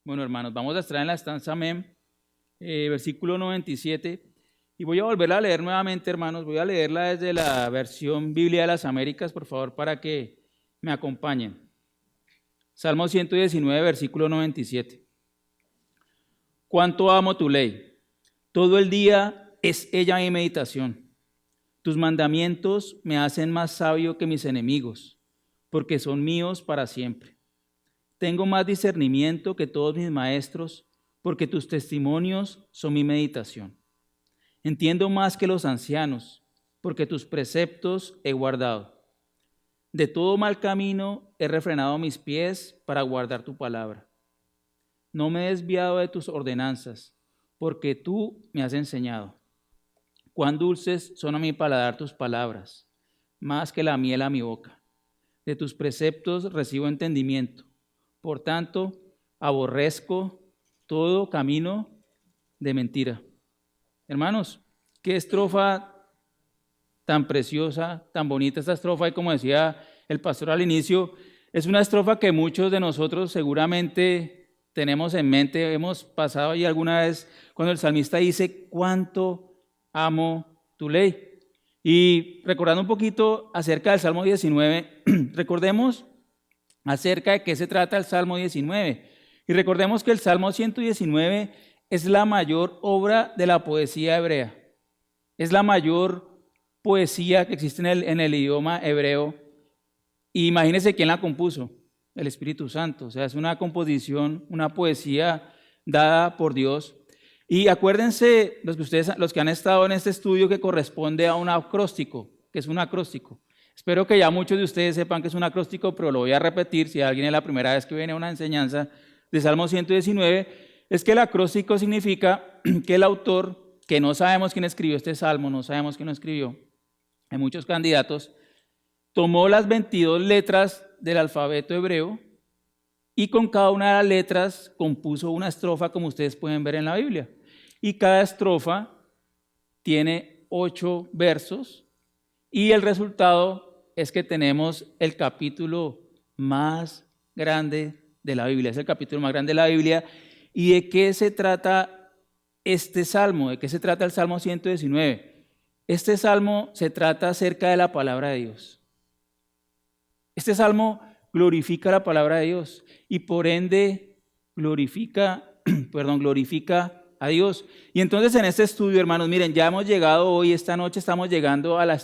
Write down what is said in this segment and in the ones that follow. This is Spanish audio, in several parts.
Bueno, hermanos, vamos a estar en la estanza Mem, versículo 97. Y voy a volver a leer nuevamente, hermanos. Voy a leerla desde la versión Biblia de las Américas, por favor, para que me acompañen. Salmo 119, versículo 97. Cuánto amo tu ley. Todo el día es ella mi meditación. Tus mandamientos me hacen más sabio que mis enemigos, porque son míos para siempre. Tengo más discernimiento que todos mis maestros, porque tus testimonios son mi meditación. Entiendo más que los ancianos, porque tus preceptos he guardado. De todo mal camino he refrenado mis pies para guardar tu palabra. No me he desviado de tus ordenanzas, porque tú me has enseñado. Cuán dulces son a mi paladar tus palabras, más que la miel a mi boca. De tus preceptos recibo entendimiento. Por tanto, aborrezco todo camino de mentira. Hermanos, qué estrofa tan preciosa, tan bonita esta estrofa, y como decía el pastor al inicio, es una estrofa que muchos de nosotros seguramente tenemos en mente, hemos pasado ahí alguna vez cuando el salmista dice, cuánto amo tu ley. Y recordando un poquito acerca del Salmo 19, recordemos acerca de qué se trata el Salmo 19. Y recordemos que el Salmo 119 es la mayor obra de la poesía hebrea. Es la mayor poesía que existe en el idioma hebreo. Y imagínense quién la compuso, el Espíritu Santo. O sea, es una composición, una poesía dada por Dios. Y acuérdense, los que han estado en este estudio, que corresponde a un acróstico, que es un acróstico. Espero que ya muchos de ustedes sepan que es un acróstico, pero lo voy a repetir si alguien es la primera vez que viene a una enseñanza de Salmo 119, es que el acróstico significa que el autor, que no sabemos quién escribió este salmo, no sabemos quién lo escribió, hay muchos candidatos, tomó las 22 letras del alfabeto hebreo y con cada una de las letras compuso una estrofa, como ustedes pueden ver en la Biblia. Y cada estrofa tiene 8 versos y el resultado es que tenemos el capítulo más grande de la Biblia. Es el capítulo más grande de la Biblia. ¿Y de qué se trata este salmo? ¿De qué se trata el Salmo 119? Este salmo se trata acerca de la palabra de Dios. Este salmo glorifica la palabra de Dios y por ende glorifica a Dios. Y entonces en este estudio, hermanos, miren, ya hemos llegado hoy, esta noche estamos llegando a la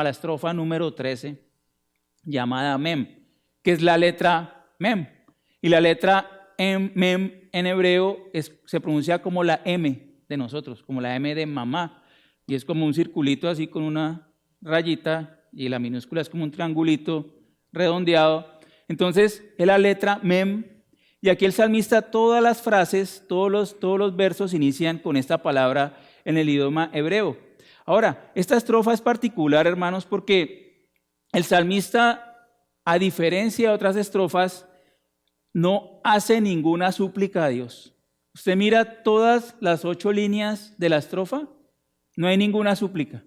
estrofa número 13, llamada Mem, que es la letra Mem. Y la letra Mem en hebreo se pronuncia como la M de nosotros, como la M de mamá. Y es como un circulito así con una rayita, y la minúscula es como un triangulito redondeado. Entonces es la letra Mem. Y aquí el salmista, todas las frases, todos los versos inician con esta palabra en el idioma hebreo. Ahora, esta estrofa es particular, hermanos, porque el salmista, a diferencia de otras estrofas, no hace ninguna súplica a Dios. Usted mira todas las 8 líneas de la estrofa, no hay ninguna súplica.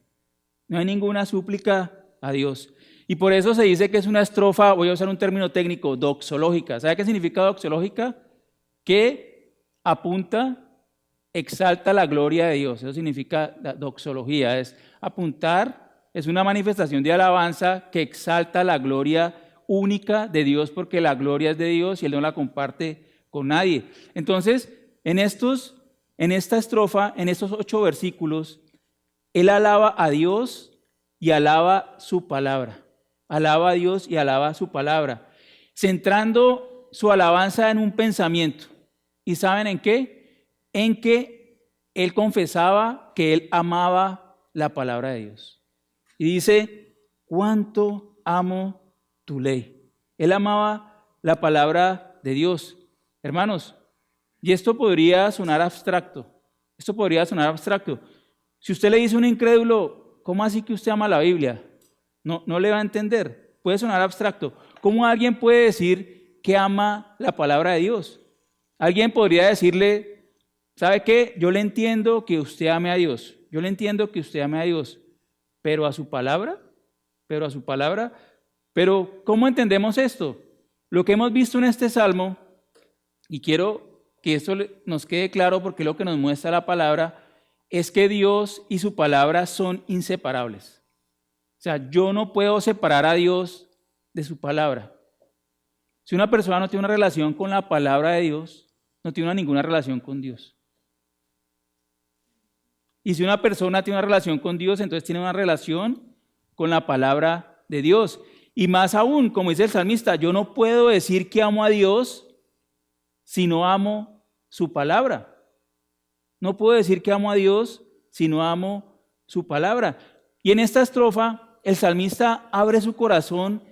No hay ninguna súplica a Dios. Y por eso se dice que es una estrofa, voy a usar un término técnico, doxológica. ¿Sabe qué significa doxológica? Que apunta, exalta la gloria de Dios. Eso significa doxología, es apuntar, es una manifestación de alabanza que exalta la gloria única de Dios, porque la gloria es de Dios y Él no la comparte con nadie. Entonces, en esta estrofa, en estos 8 versículos, Él alaba a Dios y alaba su palabra. Alaba a Dios y alaba su palabra, centrando su alabanza en un pensamiento. ¿Y saben en qué? En que él confesaba que él amaba la palabra de Dios. Y dice, cuánto amo tu ley. Él amaba la palabra de Dios. Hermanos, y esto podría sonar abstracto. Si usted le dice a un incrédulo, ¿cómo así que usted ama la Biblia? No le va a entender, puede sonar abstracto. ¿Cómo alguien puede decir que ama la palabra de Dios? Alguien podría decirle, ¿sabe qué? Yo le entiendo que usted ame a Dios, pero a su palabra, pero ¿cómo entendemos esto? Lo que hemos visto en este salmo Y quiero que esto nos quede claro porque lo que nos muestra la palabra es que Dios y su palabra son inseparables. O sea, yo no puedo separar a Dios de su palabra. Si una persona no tiene una relación con la palabra de Dios, no tiene ninguna relación con Dios. Y si una persona tiene una relación con Dios, entonces tiene una relación con la palabra de Dios. Y más aún, como dice el salmista, yo no puedo decir que amo a Dios si no amo su palabra. No puedo decir que amo a Dios si no amo su palabra. Y en esta estrofa, el salmista abre su corazón.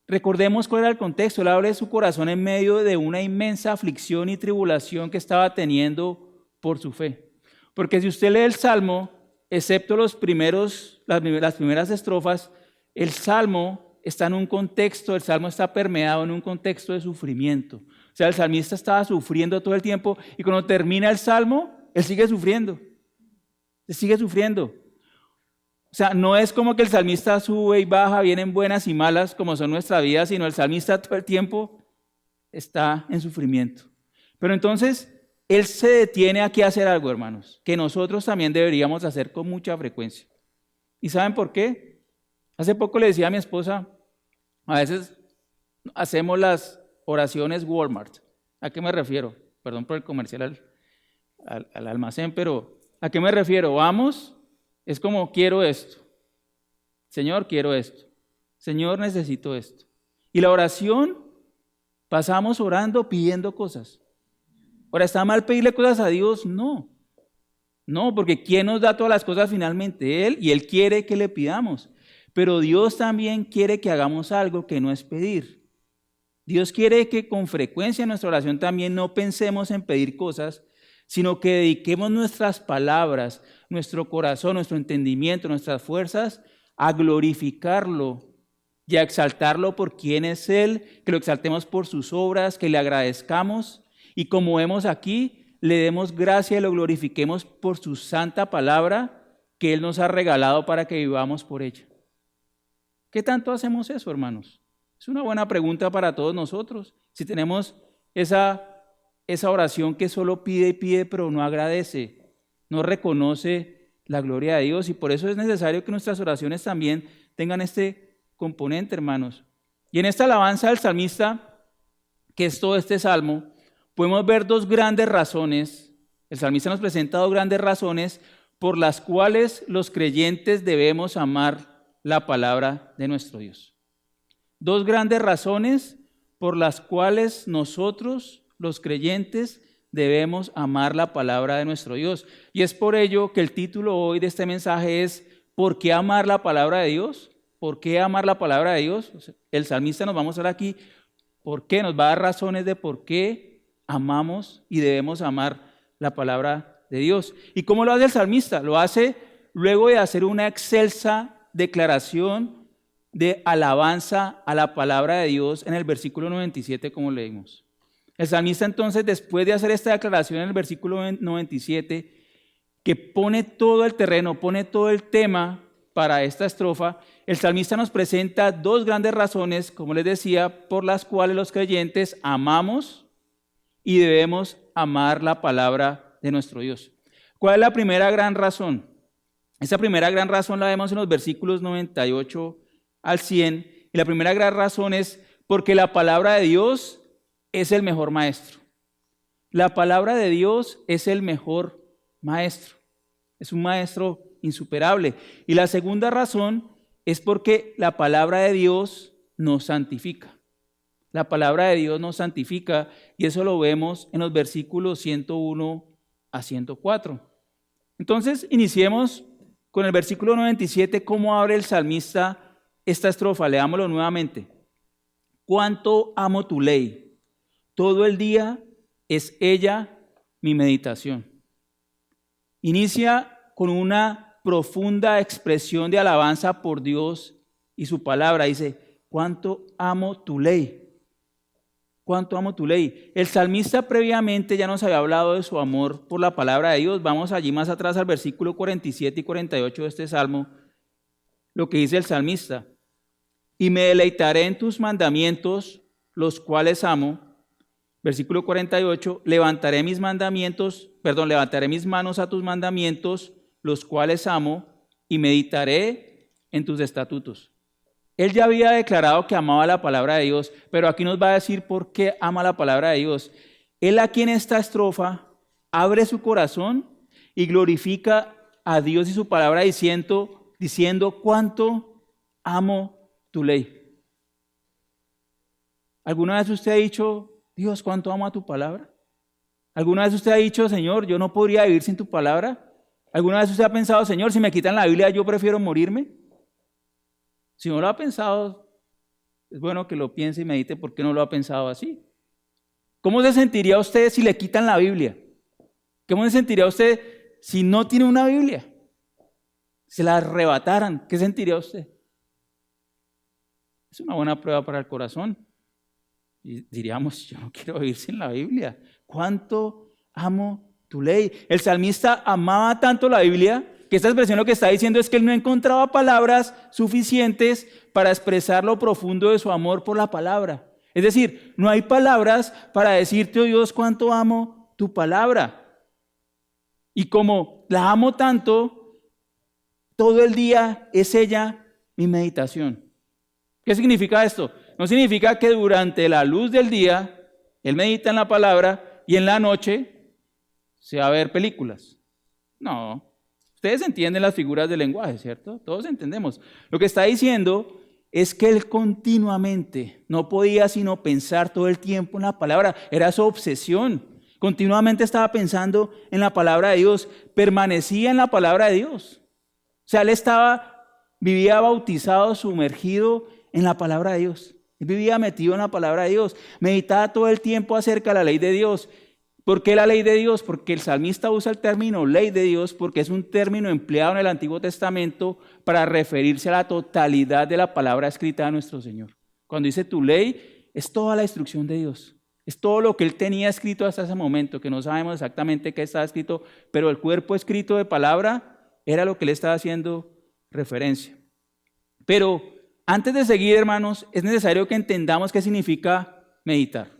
Recordemos cuál era el contexto. Él abre su corazón en medio de una inmensa aflicción y tribulación que estaba teniendo por su fe. Porque si usted lee el Salmo, excepto las primeras estrofas, el Salmo está en un contexto, el Salmo está permeado en un contexto de sufrimiento. O sea, el salmista estaba sufriendo todo el tiempo y cuando termina el Salmo, él sigue sufriendo. Él sigue sufriendo. O sea, no es como que el salmista sube y baja, vienen buenas y malas como son nuestras vidas, sino el salmista todo el tiempo está en sufrimiento. Pero entonces, él se detiene aquí a hacer algo, hermanos, que nosotros también deberíamos hacer con mucha frecuencia. ¿Y saben por qué? Hace poco le decía a mi esposa, a veces hacemos las oraciones Walmart. ¿A qué me refiero? Perdón por el comercial al almacén, pero ¿a qué me refiero? Vamos, es como quiero esto. Señor, quiero esto. Señor, necesito esto. Y la oración, pasamos orando, pidiendo cosas. Ahora, ¿está mal pedirle cosas a Dios? No. No, porque ¿quién nos da todas las cosas finalmente? Él, y Él quiere que le pidamos. Pero Dios también quiere que hagamos algo que no es pedir. Dios quiere que con frecuencia en nuestra oración también no pensemos en pedir cosas, sino que dediquemos nuestras palabras, nuestro corazón, nuestro entendimiento, nuestras fuerzas a glorificarlo y a exaltarlo por quién es Él, que lo exaltemos por sus obras, que le agradezcamos. Y como vemos aquí, le demos gracia y lo glorifiquemos por su santa palabra que Él nos ha regalado para que vivamos por ella. ¿Qué tanto hacemos eso, hermanos? Es una buena pregunta para todos nosotros. Si tenemos esa oración que solo pide y pide, pero no agradece, no reconoce la gloria de Dios. Y por eso es necesario que nuestras oraciones también tengan este componente, hermanos. Y en esta alabanza del salmista, que es todo este salmo, podemos ver dos grandes razones. El salmista nos presenta dos grandes razones por las cuales los creyentes debemos amar la palabra de nuestro Dios. Dos grandes razones por las cuales nosotros, los creyentes, debemos amar la palabra de nuestro Dios. Y es por ello que el título hoy de este mensaje es ¿por qué amar la palabra de Dios? ¿Por qué amar la palabra de Dios? El salmista nos va a mostrar aquí por qué, nos va a dar razones de por qué amamos y debemos amar la palabra de Dios. ¿Y cómo lo hace el salmista? Lo hace luego de hacer una excelsa declaración de alabanza a la palabra de Dios en el versículo 97, como leímos. El salmista entonces, después de hacer esta declaración en el versículo 97, que pone todo el terreno, pone todo el tema para esta estrofa, el salmista nos presenta dos grandes razones, como les decía, por las cuales los creyentes amamos y debemos amar la palabra de nuestro Dios. ¿Cuál es la primera gran razón? Esa primera gran razón la vemos en los versículos 98 al 100, y la primera gran razón es porque la palabra de Dios es el mejor maestro. La palabra de Dios es el mejor maestro. Es un maestro insuperable. Y la segunda razón es porque la palabra de Dios nos santifica. La palabra de Dios nos santifica y eso lo vemos en los versículos 101 a 104. Entonces, iniciemos con el versículo 97, cómo abre el salmista esta estrofa. Leámoslo nuevamente. Cuánto amo tu ley, todo el día es ella mi meditación. Inicia con una profunda expresión de alabanza por Dios y su palabra. Dice, cuánto amo tu ley. Cuánto amo tu ley. El salmista previamente ya nos había hablado de su amor por la palabra de Dios. Vamos allí más atrás al versículo 47 y 48 de este salmo. Lo que dice el salmista. Y me deleitaré en tus mandamientos, los cuales amo, Versículo 48, levantaré mis manos a tus mandamientos, los cuales amo, y meditaré en tus estatutos. Él ya había declarado que amaba la palabra de Dios, pero aquí nos va a decir por qué ama la palabra de Dios. Él aquí en esta estrofa abre su corazón y glorifica a Dios y su palabra diciendo cuánto amo tu ley. ¿Alguna vez usted ha dicho, Dios, cuánto amo a tu palabra? ¿Alguna vez usted ha dicho, Señor, yo no podría vivir sin tu palabra? ¿Alguna vez usted ha pensado, Señor, si me quitan la Biblia, yo prefiero morirme? Si no lo ha pensado, es bueno que lo piense y medite por qué no lo ha pensado así. ¿Cómo se sentiría usted si le quitan la Biblia? ¿Cómo se sentiría usted si no tiene una Biblia? Si la arrebataran, ¿qué sentiría usted? Es una buena prueba para el corazón. Y diríamos, yo no quiero vivir sin la Biblia. ¿Cuánto amo tu ley? El salmista amaba tanto la Biblia que esta expresión lo que está diciendo es que él no encontraba palabras suficientes para expresar lo profundo de su amor por la palabra. Es decir, no hay palabras para decirte, oh Dios, cuánto amo tu palabra. Y como la amo tanto, todo el día es ella mi meditación. ¿Qué significa esto? No significa que durante la luz del día él medita en la palabra y en la noche se va a ver películas. No. Ustedes entienden las figuras del lenguaje, ¿cierto? Todos entendemos. Lo que está diciendo es que él continuamente no podía sino pensar todo el tiempo en la palabra. Era su obsesión. Continuamente estaba pensando en la palabra de Dios. Permanecía en la palabra de Dios. O sea, él vivía bautizado, sumergido en la palabra de Dios. Él vivía metido en la palabra de Dios. Meditaba todo el tiempo acerca de la ley de Dios. ¿Por qué la ley de Dios? Porque el salmista usa el término ley de Dios porque es un término empleado en el Antiguo Testamento para referirse a la totalidad de la palabra escrita de nuestro Señor. Cuando dice tu ley, es toda la instrucción de Dios. Es todo lo que él tenía escrito hasta ese momento, que no sabemos exactamente qué estaba escrito, pero el cuerpo escrito de palabra era lo que él estaba haciendo referencia. Pero antes de seguir, hermanos, es necesario que entendamos qué significa meditar.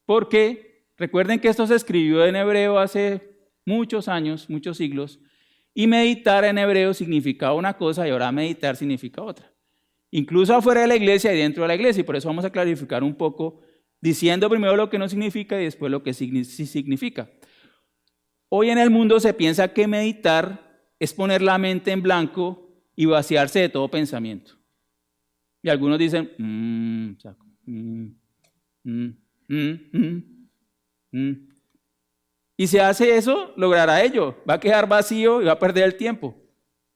Porque recuerden que esto se escribió en hebreo hace muchos años, muchos siglos, y meditar en hebreo significaba una cosa y ahora meditar significa otra. Incluso afuera de la iglesia y dentro de la iglesia, y por eso vamos a clarificar un poco, diciendo primero lo que no significa y después lo que sí significa. Hoy en el mundo se piensa que meditar es poner la mente en blanco y vaciarse de todo pensamiento. Y algunos dicen, y si hace eso, logrará ello. Va a quedar vacío y va a perder el tiempo.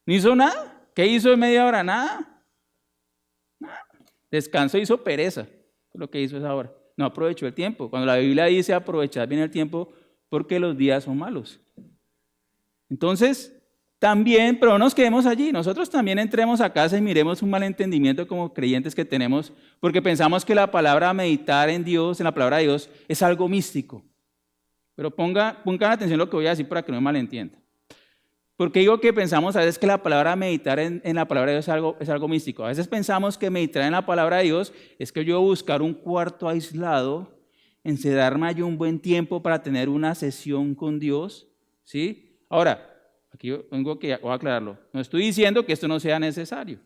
¿No hizo nada? ¿Qué hizo en media hora? Nada. Descanso, hizo pereza. Lo que hizo es ahora. No aprovechó el tiempo. Cuando la Biblia dice aprovechar bien el tiempo, porque los días son malos. Entonces, también, pero no nos quedemos allí. Nosotros también entremos a casa y miremos un malentendimiento como creyentes que tenemos, porque pensamos que la palabra meditar en Dios, en la palabra de Dios, es algo místico. Pero pongan atención a lo que voy a decir para que no me malentiendan. Porque digo que pensamos a veces que la palabra meditar en la palabra de Dios es algo místico. A veces pensamos que meditar en la palabra de Dios es que yo buscar un cuarto aislado, encerrarme allí un buen tiempo para tener una sesión con Dios, ¿sí? Ahora, aquí voy a aclararlo. No estoy diciendo que esto no sea necesario.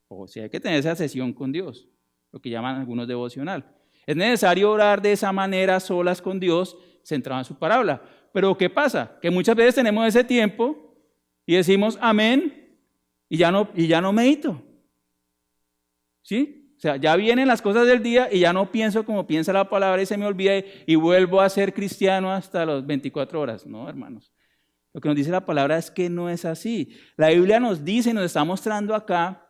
O sea, hay que tener esa sesión con Dios, lo que llaman algunos devocional. Es necesario orar de esa manera, solas con Dios, centrado en su palabra. Pero ¿qué pasa? Que muchas veces tenemos ese tiempo y decimos amén y ya no medito. ¿Sí? O sea, ya vienen las cosas del día y ya no pienso como piensa la palabra y se me olvida y vuelvo a ser cristiano hasta las 24 horas. No, hermanos. Lo que nos dice la palabra es que no es así. La Biblia nos dice y nos está mostrando acá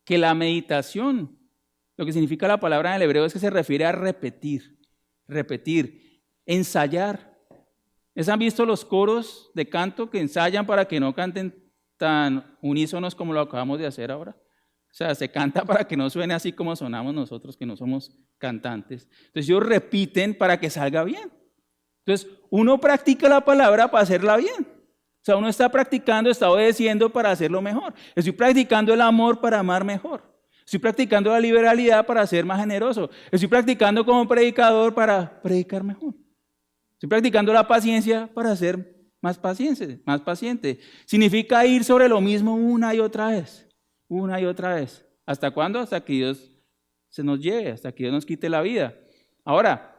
que la meditación, lo que significa la palabra en el hebreo es que se refiere a repetir, ensayar. ¿Les han visto los coros de canto que ensayan para que no canten tan unísonos como lo acabamos de hacer ahora? O sea, se canta para que no suene así como sonamos nosotros, que no somos cantantes. Entonces ellos repiten para que salga bien. Entonces uno practica la palabra para hacerla bien. O sea, uno está practicando, está obedeciendo para hacerlo mejor. Estoy practicando el amor para amar mejor. Estoy practicando la liberalidad para ser más generoso. Estoy practicando como predicador para predicar mejor. Estoy practicando la paciencia para ser más paciente, más paciente. Significa ir sobre lo mismo una y otra vez. Una y otra vez. ¿Hasta cuándo? Hasta que Dios se nos lleve, hasta que Dios nos quite la vida. Ahora,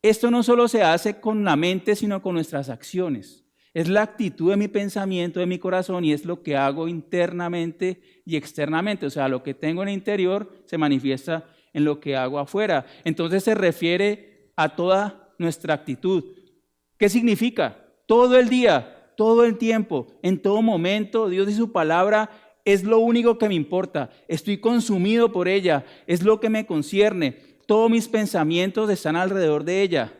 esto no solo se hace con la mente, sino con nuestras acciones. Es la actitud de mi pensamiento, de mi corazón, y es lo que hago internamente y externamente. O sea, lo que tengo en el interior se manifiesta en lo que hago afuera. Entonces se refiere a toda nuestra actitud. ¿Qué significa? Todo el día, todo el tiempo, en todo momento, Dios y su palabra es lo único que me importa. Estoy consumido por ella, es lo que me concierne. Todos mis pensamientos están alrededor de ella.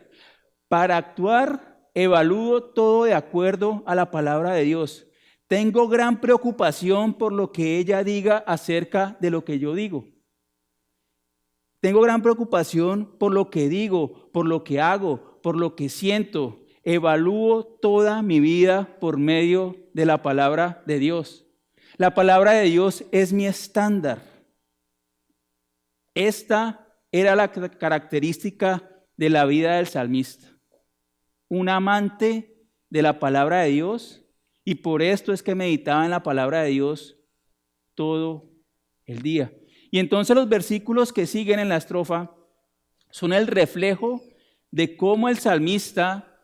Para actuar, evalúo todo de acuerdo a la palabra de Dios. Tengo gran preocupación por lo que ella diga acerca de lo que yo digo. Tengo gran preocupación por lo que digo, por lo que hago, por lo que siento. Evalúo toda mi vida por medio de la palabra de Dios. La palabra de Dios es mi estándar. Esta era la característica de la vida del salmista. Un amante de la palabra de Dios, y por esto es que meditaba en la palabra de Dios todo el día. Y entonces los versículos que siguen en la estrofa son el reflejo de cómo el salmista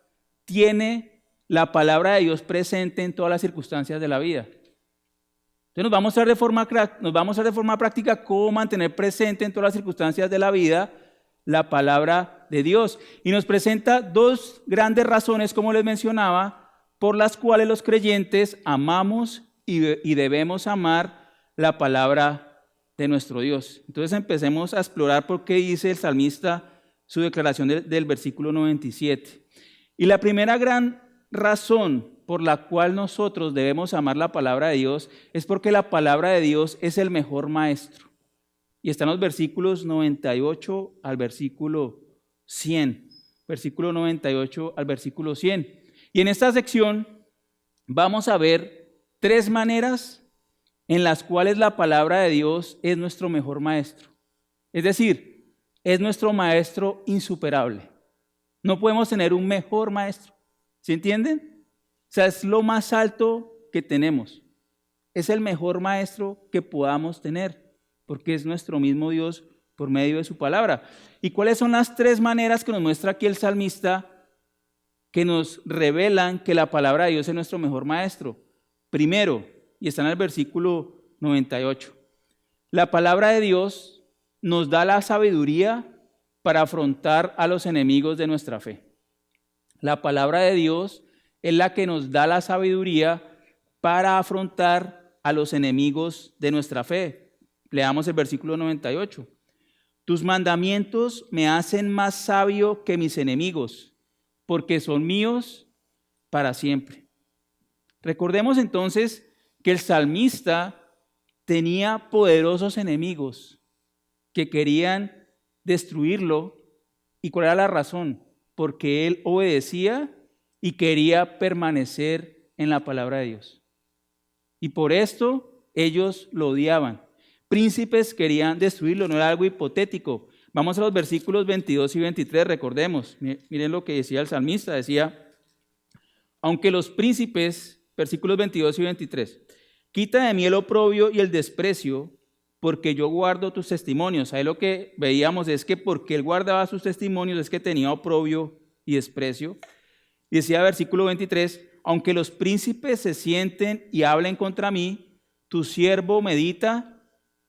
tiene la palabra de Dios presente en todas las circunstancias de la vida. Entonces nos vamos a ver de forma práctica cómo mantener presente en todas las circunstancias de la vida la palabra de Dios. Y nos presenta dos grandes razones, como les mencionaba, por las cuales los creyentes amamos y debemos amar la palabra de nuestro Dios. Entonces empecemos a explorar por qué dice el salmista su declaración del versículo 97. Y la primera gran razón por la cual nosotros debemos amar la palabra de Dios es porque la palabra de Dios es el mejor maestro. Y están los versículos 98 al versículo 100. Versículo 98 al versículo 100. Y en esta sección vamos a ver tres maneras en las cuales la palabra de Dios es nuestro mejor maestro. Es decir, es nuestro maestro insuperable. No podemos tener un mejor maestro. ¿Sí entienden? O sea, es lo más alto que tenemos. Es el mejor maestro que podamos tener, porque es nuestro mismo Dios por medio de su palabra. ¿Y cuáles son las tres maneras que nos muestra aquí el salmista que nos revelan que la palabra de Dios es nuestro mejor maestro? Primero, y está en el versículo 98, la palabra de Dios nos da la sabiduría para afrontar a los enemigos de nuestra fe. La palabra de Dios es la que nos da la sabiduría para afrontar a los enemigos de nuestra fe. Leamos el versículo 98. Tus mandamientos me hacen más sabio que mis enemigos, porque son míos para siempre. Recordemos entonces que el salmista tenía poderosos enemigos que querían destruirlo. ¿Y cuál era la razón? Porque él obedecía y quería permanecer en la palabra de Dios. Y por esto ellos lo odiaban. Príncipes querían destruirlo, no era algo hipotético. Vamos a los versículos 22 y 23, recordemos. Miren lo que decía el salmista, decía, aunque los príncipes, versículos 22 y 23, quita de mí el oprobio y el desprecio, porque yo guardo tus testimonios. Ahí lo que veíamos es que porque él guardaba sus testimonios es que tenía oprobio y desprecio. Decía versículo 23, aunque los príncipes se sienten y hablen contra mí, tu siervo medita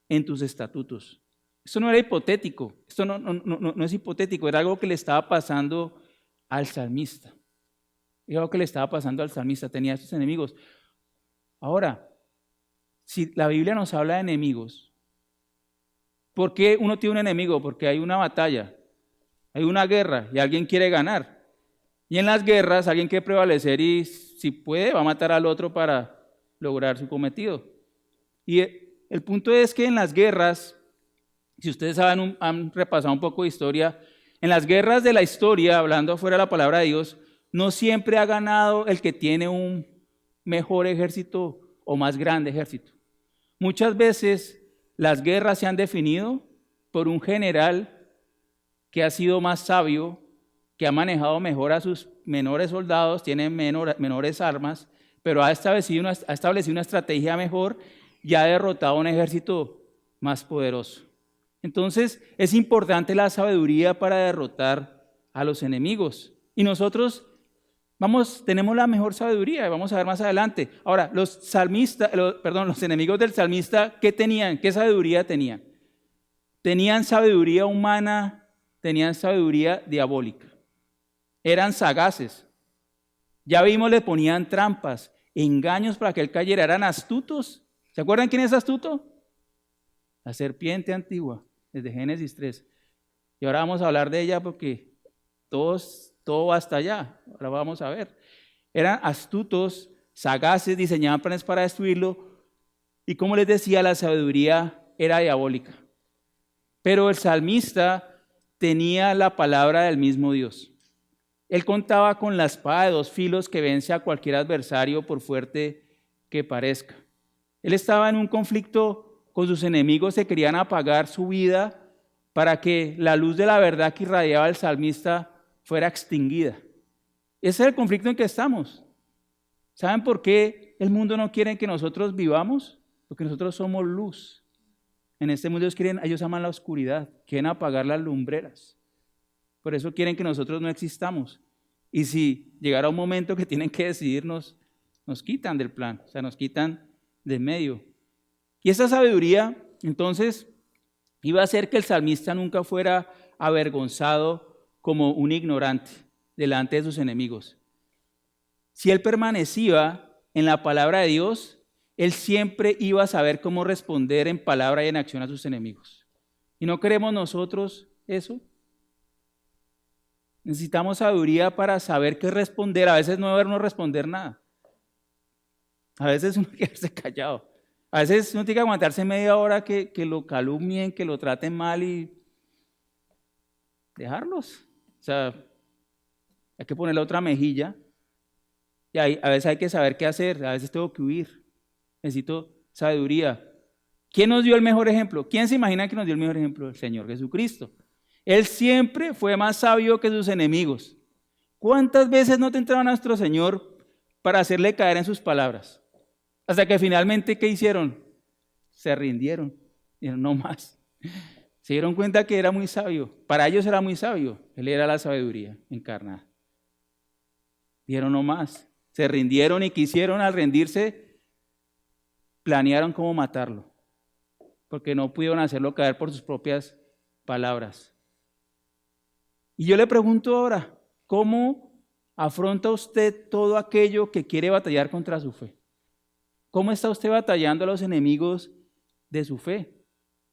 en tus estatutos. Esto no era hipotético, esto no es hipotético, era algo que le estaba pasando al salmista. Era algo que le estaba pasando al salmista, tenía estos enemigos. Ahora, si la Biblia nos habla de enemigos, ¿por qué uno tiene un enemigo? Porque hay una batalla, hay una guerra y alguien quiere ganar. Y en las guerras alguien quiere prevalecer y si puede va a matar al otro para lograr su cometido. Y el punto es que en las guerras, si ustedes saben, han repasado un poco de historia, en las guerras de la historia, hablando fuera de la palabra de Dios, no siempre ha ganado el que tiene un mejor ejército o más grande ejército. Muchas veces Las guerras se han definido por un general que ha sido más sabio, que ha manejado mejor a sus menores soldados, tiene menores armas, pero ha establecido una estrategia mejor y ha derrotado a un ejército más poderoso. Entonces, es importante la sabiduría para derrotar a los enemigos. Y nosotros tenemos la mejor sabiduría, vamos a ver más adelante. Ahora, los enemigos del salmista, ¿qué tenían? ¿Qué sabiduría tenían? Tenían sabiduría humana, tenían sabiduría diabólica. Eran sagaces. Ya vimos, le ponían trampas, engaños para que él cayera. Eran astutos. ¿Se acuerdan quién es astuto? La serpiente antigua, desde Génesis 3. Y ahora vamos a hablar de ella porque todo va hasta allá. Ahora vamos a ver. Eran astutos, sagaces, diseñaban planes para destruirlo. Y como les decía, la sabiduría era diabólica. Pero el salmista tenía la palabra del mismo Dios. Él contaba con la espada de 2 filos que vence a cualquier adversario por fuerte que parezca. Él estaba en un conflicto con sus enemigos, se querían apagar su vida para que la luz de la verdad que irradiaba el salmista fuera extinguida. Ese es el conflicto en que estamos. ¿Saben por qué el mundo no quiere que nosotros vivamos? Porque nosotros somos luz. En este mundo ellos aman la oscuridad, quieren apagar las lumbreras. Por eso quieren que nosotros no existamos. Y si llegara un momento que tienen que decidirnos, nos quitan del plan, o sea, nos quitan de medio. Y esa sabiduría, entonces, iba a hacer que el salmista nunca fuera avergonzado como un ignorante delante de sus enemigos. Si él permanecía en la palabra de Dios, él siempre iba a saber cómo responder en palabra y en acción a sus enemigos. ¿Y no queremos nosotros eso? Necesitamos sabiduría para saber qué responder. A veces no debernos responder nada. A veces uno quedarse callado. A veces uno tiene que aguantarse media hora que lo calumnien, que lo traten mal y dejarlos. O sea, hay que ponerle otra mejilla. Y a veces hay que saber qué hacer. A veces tengo que huir. Necesito sabiduría. ¿Quién nos dio el mejor ejemplo? ¿Quién se imagina que nos dio el mejor ejemplo? El Señor Jesucristo. Él siempre fue más sabio que sus enemigos. ¿Cuántas veces no tentaron a nuestro Señor para hacerle caer en sus palabras? Hasta que finalmente, ¿qué hicieron? Se rindieron. Dijeron, no más. Se dieron cuenta que era muy sabio. Para ellos era muy sabio. Él era la sabiduría encarnada. Dijeron, no más. Se rindieron y quisieron, al rendirse, planearon cómo matarlo. Porque no pudieron hacerlo caer por sus propias palabras. Y yo le pregunto ahora, ¿cómo afronta usted todo aquello que quiere batallar contra su fe? ¿Cómo está usted batallando a los enemigos de su fe?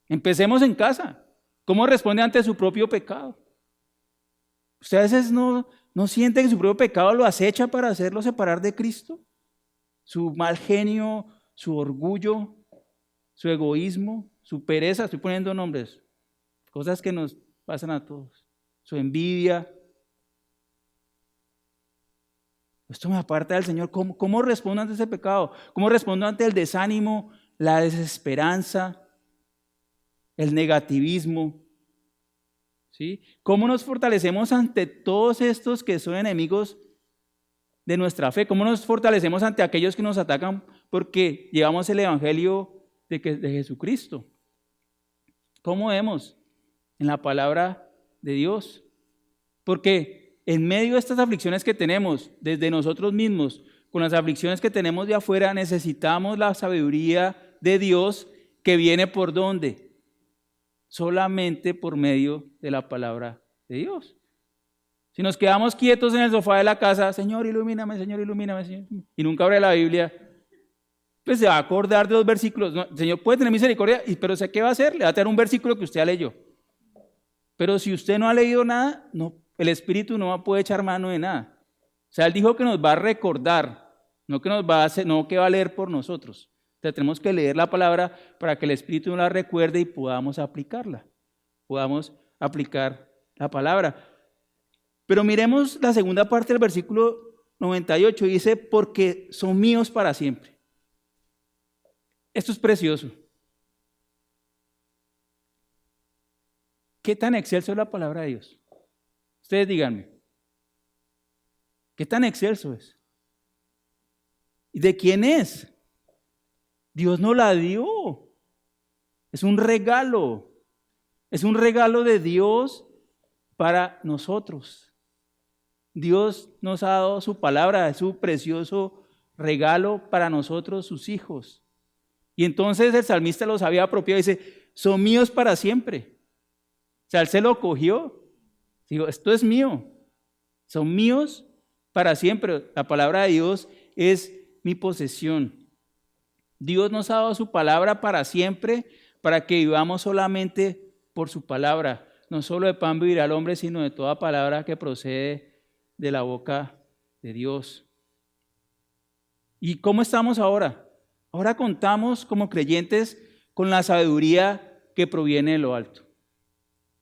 Empecemos en casa. ¿Cómo responde ante su propio pecado? ¿Usted a veces no siente que su propio pecado lo acecha para hacerlo separar de Cristo? Su mal genio, su orgullo, su egoísmo, su pereza, estoy poniendo nombres, cosas que nos pasan a todos. Su envidia. Esto me aparta del Señor. ¿Cómo respondo ante ese pecado? ¿Cómo respondo ante el desánimo, la desesperanza, el negativismo? ¿Sí? ¿Cómo nos fortalecemos ante todos estos que son enemigos de nuestra fe? ¿Cómo nos fortalecemos ante aquellos que nos atacan porque llevamos el evangelio de Jesucristo? ¿Cómo vemos? En la palabra de Dios. Porque en medio de estas aflicciones que tenemos desde nosotros mismos, con las aflicciones que tenemos de afuera, necesitamos la sabiduría de Dios que viene ¿por dónde? Solamente por medio de la palabra de Dios. Si nos quedamos quietos en el sofá de la casa, Señor, ilumíname, Señor, y nunca abre la Biblia, pues se va a acordar de los versículos. No, Señor puede tener misericordia, pero ¿sé qué va a hacer? Le va a tener un versículo que usted ya leyó. Pero si usted no ha leído nada, el Espíritu no va a poder echar mano de nada. O sea, Él dijo que nos va a recordar, no que va a leer por nosotros. O sea, tenemos que leer la palabra para que el Espíritu nos la recuerde y podamos aplicarla. Podamos aplicar la palabra. Pero miremos la segunda parte del versículo 98. Dice, porque son míos para siempre. Esto es precioso. ¿Qué tan excelso es la palabra de Dios? Ustedes díganme. ¿Qué tan excelso es? ¿Y de quién es? Dios nos la dio. Es un regalo. Es un regalo de Dios para nosotros. Dios nos ha dado su palabra, es su precioso regalo para nosotros, sus hijos. Y entonces el salmista los había apropiado y dice, son míos para siempre. O sea, él se lo cogió. Digo, esto es mío. Son míos para siempre. La palabra de Dios es mi posesión. Dios nos ha dado su palabra para siempre, para que vivamos solamente por su palabra. No solo de pan vivirá el hombre, sino de toda palabra que procede de la boca de Dios. ¿Y cómo estamos ahora? Ahora contamos como creyentes con la sabiduría que proviene de lo alto.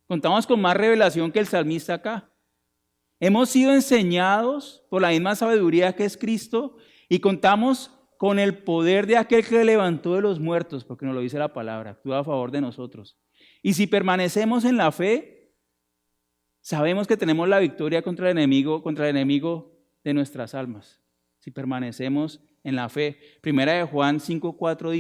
Contamos con más revelación que el salmista acá. Hemos sido enseñados por la misma sabiduría que es Cristo y contamos con el poder de aquel que levantó de los muertos, porque nos lo dice la palabra, actúa a favor de nosotros. Y si permanecemos en la fe, sabemos que tenemos la victoria contra el enemigo de nuestras almas. Si permanecemos en la fe. Primera de Juan 5:4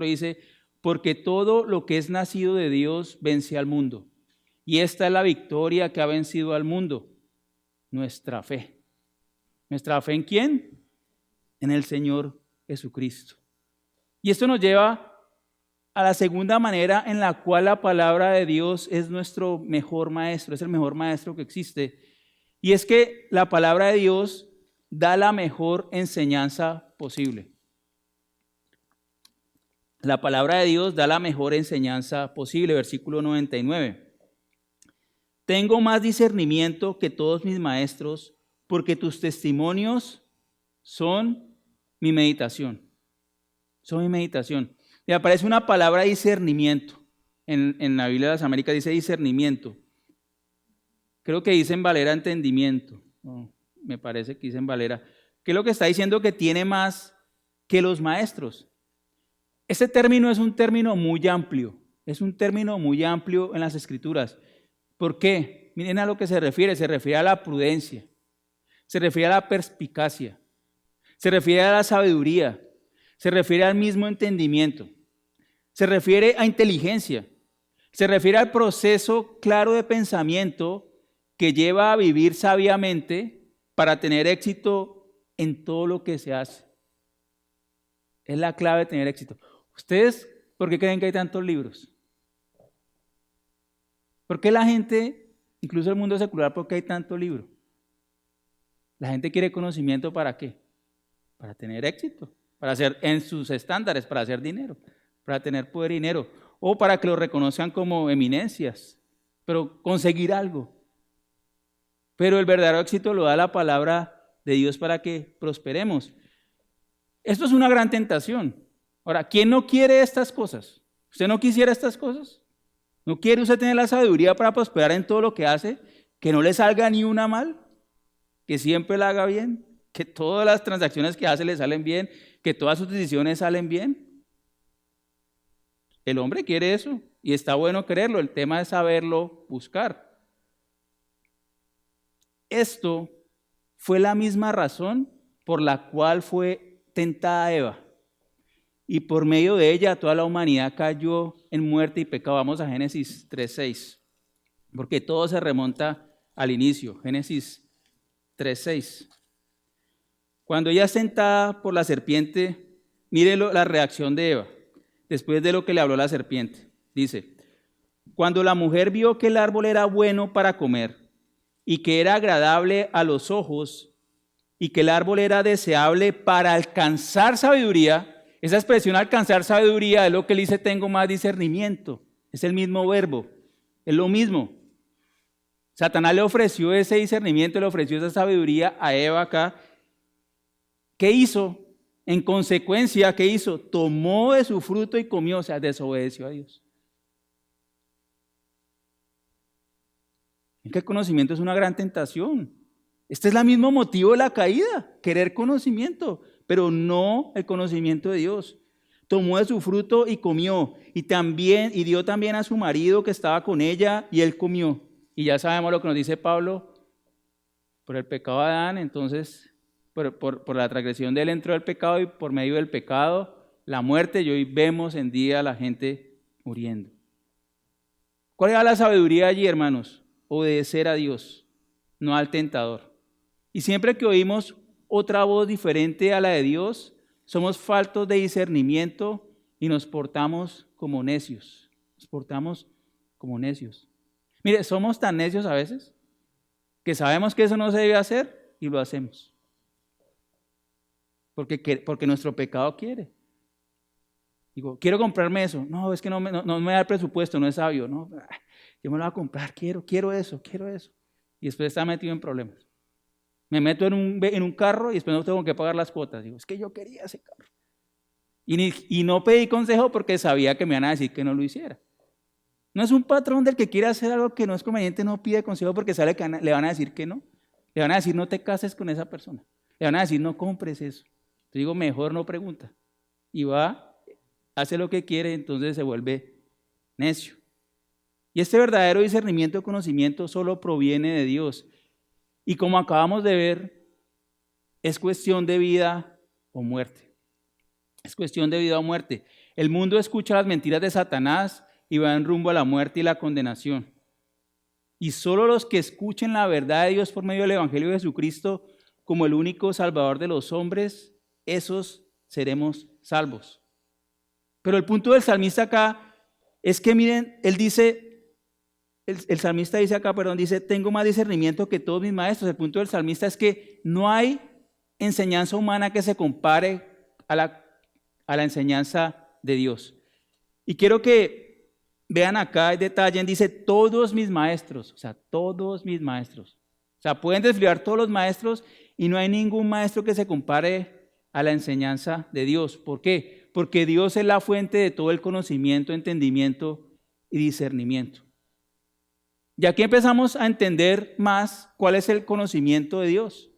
dice, porque todo lo que es nacido de Dios vence al mundo. Y esta es la victoria que ha vencido al mundo, nuestra fe. ¿Nuestra fe en quién? En el Señor Jesucristo. Y esto nos lleva a la segunda manera en la cual la palabra de Dios es nuestro mejor maestro, es el mejor maestro que existe. Y es que la palabra de Dios da la mejor enseñanza posible. La palabra de Dios da la mejor enseñanza posible. Versículo 99. Tengo más discernimiento que todos mis maestros, porque tus testimonios son mi meditación. Son mi meditación. Me aparece una palabra discernimiento. En la Biblia de las Américas dice discernimiento. Creo que dice en Valera entendimiento. No, me parece que dice en Valera. ¿Qué es lo que está diciendo? Que tiene más que los maestros. Este término es un término muy amplio. Es un término muy amplio en las Escrituras. ¿Por qué? Miren a lo que se refiere. Se refiere a la prudencia. Se refiere a la perspicacia. Se refiere a la sabiduría. Se refiere al mismo entendimiento. Se refiere a inteligencia. Se refiere al proceso claro de pensamiento que lleva a vivir sabiamente para tener éxito en todo lo que se hace. Es la clave de tener éxito. ¿Ustedes por qué creen que hay tantos libros? ¿Por qué la gente, incluso el mundo secular, por qué hay tanto libro? La gente quiere conocimiento ¿para qué? Para tener éxito, para hacer en sus estándares, para hacer dinero, para tener poder y dinero, o para que lo reconozcan como eminencias, pero conseguir algo. Pero el verdadero éxito lo da la palabra de Dios para que prosperemos. Esto es una gran tentación. Ahora, ¿quién no quiere estas cosas? ¿Usted no quisiera estas cosas? ¿No quiere usted tener la sabiduría para prosperar en todo lo que hace? ¿Que no le salga ni una mal? ¿Que siempre la haga bien? ¿Que todas las transacciones que hace le salen bien? ¿Que todas sus decisiones salen bien? El hombre quiere eso y está bueno quererlo. El tema es saberlo buscar. Esto fue la misma razón por la cual fue tentada Eva. Y por medio de ella toda la humanidad cayó en muerte y pecado. Vamos a Génesis 3:6, porque todo se remonta al inicio. Génesis 3:6. Cuando ella es tentada por la serpiente, mire la reacción de Eva, después de lo que le habló la serpiente. Dice, cuando la mujer vio que el árbol era bueno para comer y que era agradable a los ojos y que el árbol era deseable para alcanzar sabiduría. Esa expresión alcanzar sabiduría es lo que él dice, tengo más discernimiento. Es el mismo verbo, es lo mismo. Satanás le ofreció ese discernimiento, le ofreció esa sabiduría a Eva acá. ¿Qué hizo? En consecuencia, ¿qué hizo? Tomó de su fruto y comió, o sea, desobedeció a Dios. Es que el conocimiento es una gran tentación. Este es el mismo motivo de la caída, querer conocimiento, pero no el conocimiento de Dios. tomó de su fruto y comió, y dio también a su marido que estaba con ella, y él comió. Y ya sabemos lo que nos dice Pablo, por el pecado de Adán, entonces, por la transgresión de él entró el pecado, y por medio del pecado, la muerte, y hoy vemos en día a la gente muriendo. ¿Cuál era la sabiduría allí, hermanos? Obedecer a Dios, no al tentador. Y siempre que oímos otra voz diferente a la de Dios, somos faltos de discernimiento y nos portamos como necios. Nos portamos como necios. Mire, somos tan necios a veces que sabemos que eso no se debe hacer y lo hacemos. Porque nuestro pecado quiere. Digo, quiero comprarme eso. No, es que no me da el presupuesto, no es sabio. No, yo me lo voy a comprar, quiero eso. Y después está metido en problemas. Me meto en un carro y después no tengo que pagar las cuotas. Digo, es que yo quería ese carro. Y no pedí consejo porque sabía que me iban a decir que no lo hiciera. No es un patrón del que quiere hacer algo que no es conveniente, no pide consejo porque sabe que le van a decir que no. Le van a decir, no te cases con esa persona. Le van a decir, no compres eso. Te digo, mejor no pregunta. Y va, hace lo que quiere, entonces se vuelve necio. Y este verdadero discernimiento y conocimiento solo proviene de Dios. Y como acabamos de ver, es cuestión de vida o muerte. Es cuestión de vida o muerte. El mundo escucha las mentiras de Satanás y va en rumbo a la muerte y la condenación. Y solo los que escuchen la verdad de Dios por medio del Evangelio de Jesucristo como el único Salvador de los hombres, esos seremos salvos. Pero el punto del salmista acá es que miren, él dice... El salmista dice acá, dice, tengo más discernimiento que todos mis maestros. El punto del salmista es que no hay enseñanza humana que se compare a la enseñanza de Dios. Y quiero que vean acá el detalle, dice, todos mis maestros, o sea, todos mis maestros. O sea, pueden desfiliar todos los maestros y no hay ningún maestro que se compare a la enseñanza de Dios. ¿Por qué? Porque Dios es la fuente de todo el conocimiento, entendimiento y discernimiento. Y aquí empezamos a entender más cuál es el conocimiento de Dios.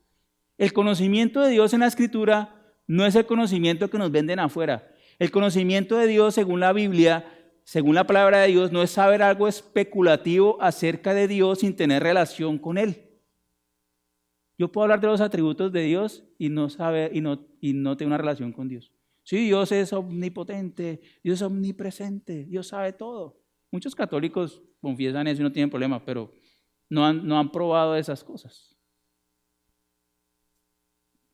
El conocimiento de Dios en la Escritura no es el conocimiento que nos venden afuera. El conocimiento de Dios, según la Biblia, según la palabra de Dios, no es saber algo especulativo acerca de Dios sin tener relación con Él. Yo puedo hablar de los atributos de Dios y no saber y no tener una relación con Dios. Sí, Dios es omnipotente, Dios es omnipresente, Dios sabe todo. Muchos católicos confiesan eso y no tienen problema, pero no han probado esas cosas.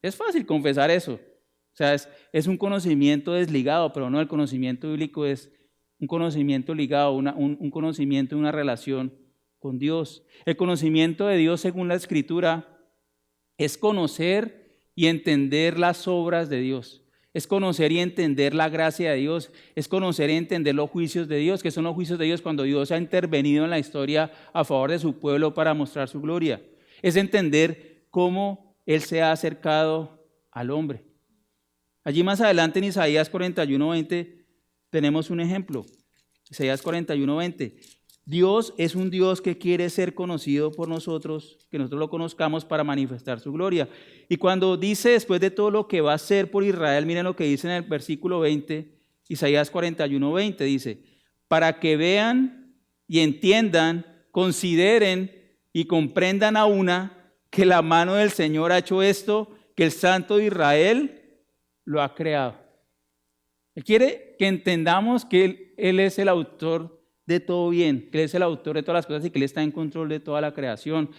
Es fácil confesar eso. O sea, es un conocimiento desligado, pero no, el conocimiento bíblico es un conocimiento ligado, un conocimiento de una relación con Dios. El conocimiento de Dios, según la Escritura, es conocer y entender las obras de Dios. Es conocer y entender la gracia de Dios, es conocer y entender los juicios de Dios, que son los juicios de Dios cuando Dios ha intervenido en la historia a favor de su pueblo para mostrar su gloria. Es entender cómo Él se ha acercado al hombre. Allí más adelante en Isaías 41:20 tenemos un ejemplo. Isaías 41:20. Dios es un Dios que quiere ser conocido por nosotros, que nosotros lo conozcamos para manifestar su gloria. Y cuando dice después de todo lo que va a hacer por Israel, miren lo que dice en el versículo 20, Isaías 41:20 dice, para que vean y entiendan, consideren y comprendan a una que la mano del Señor ha hecho esto, que el Santo de Israel lo ha creado. Él quiere que entendamos que Él es el autor de todo bien, que Él es el autor de todas las cosas y que Él está en control de toda la creación.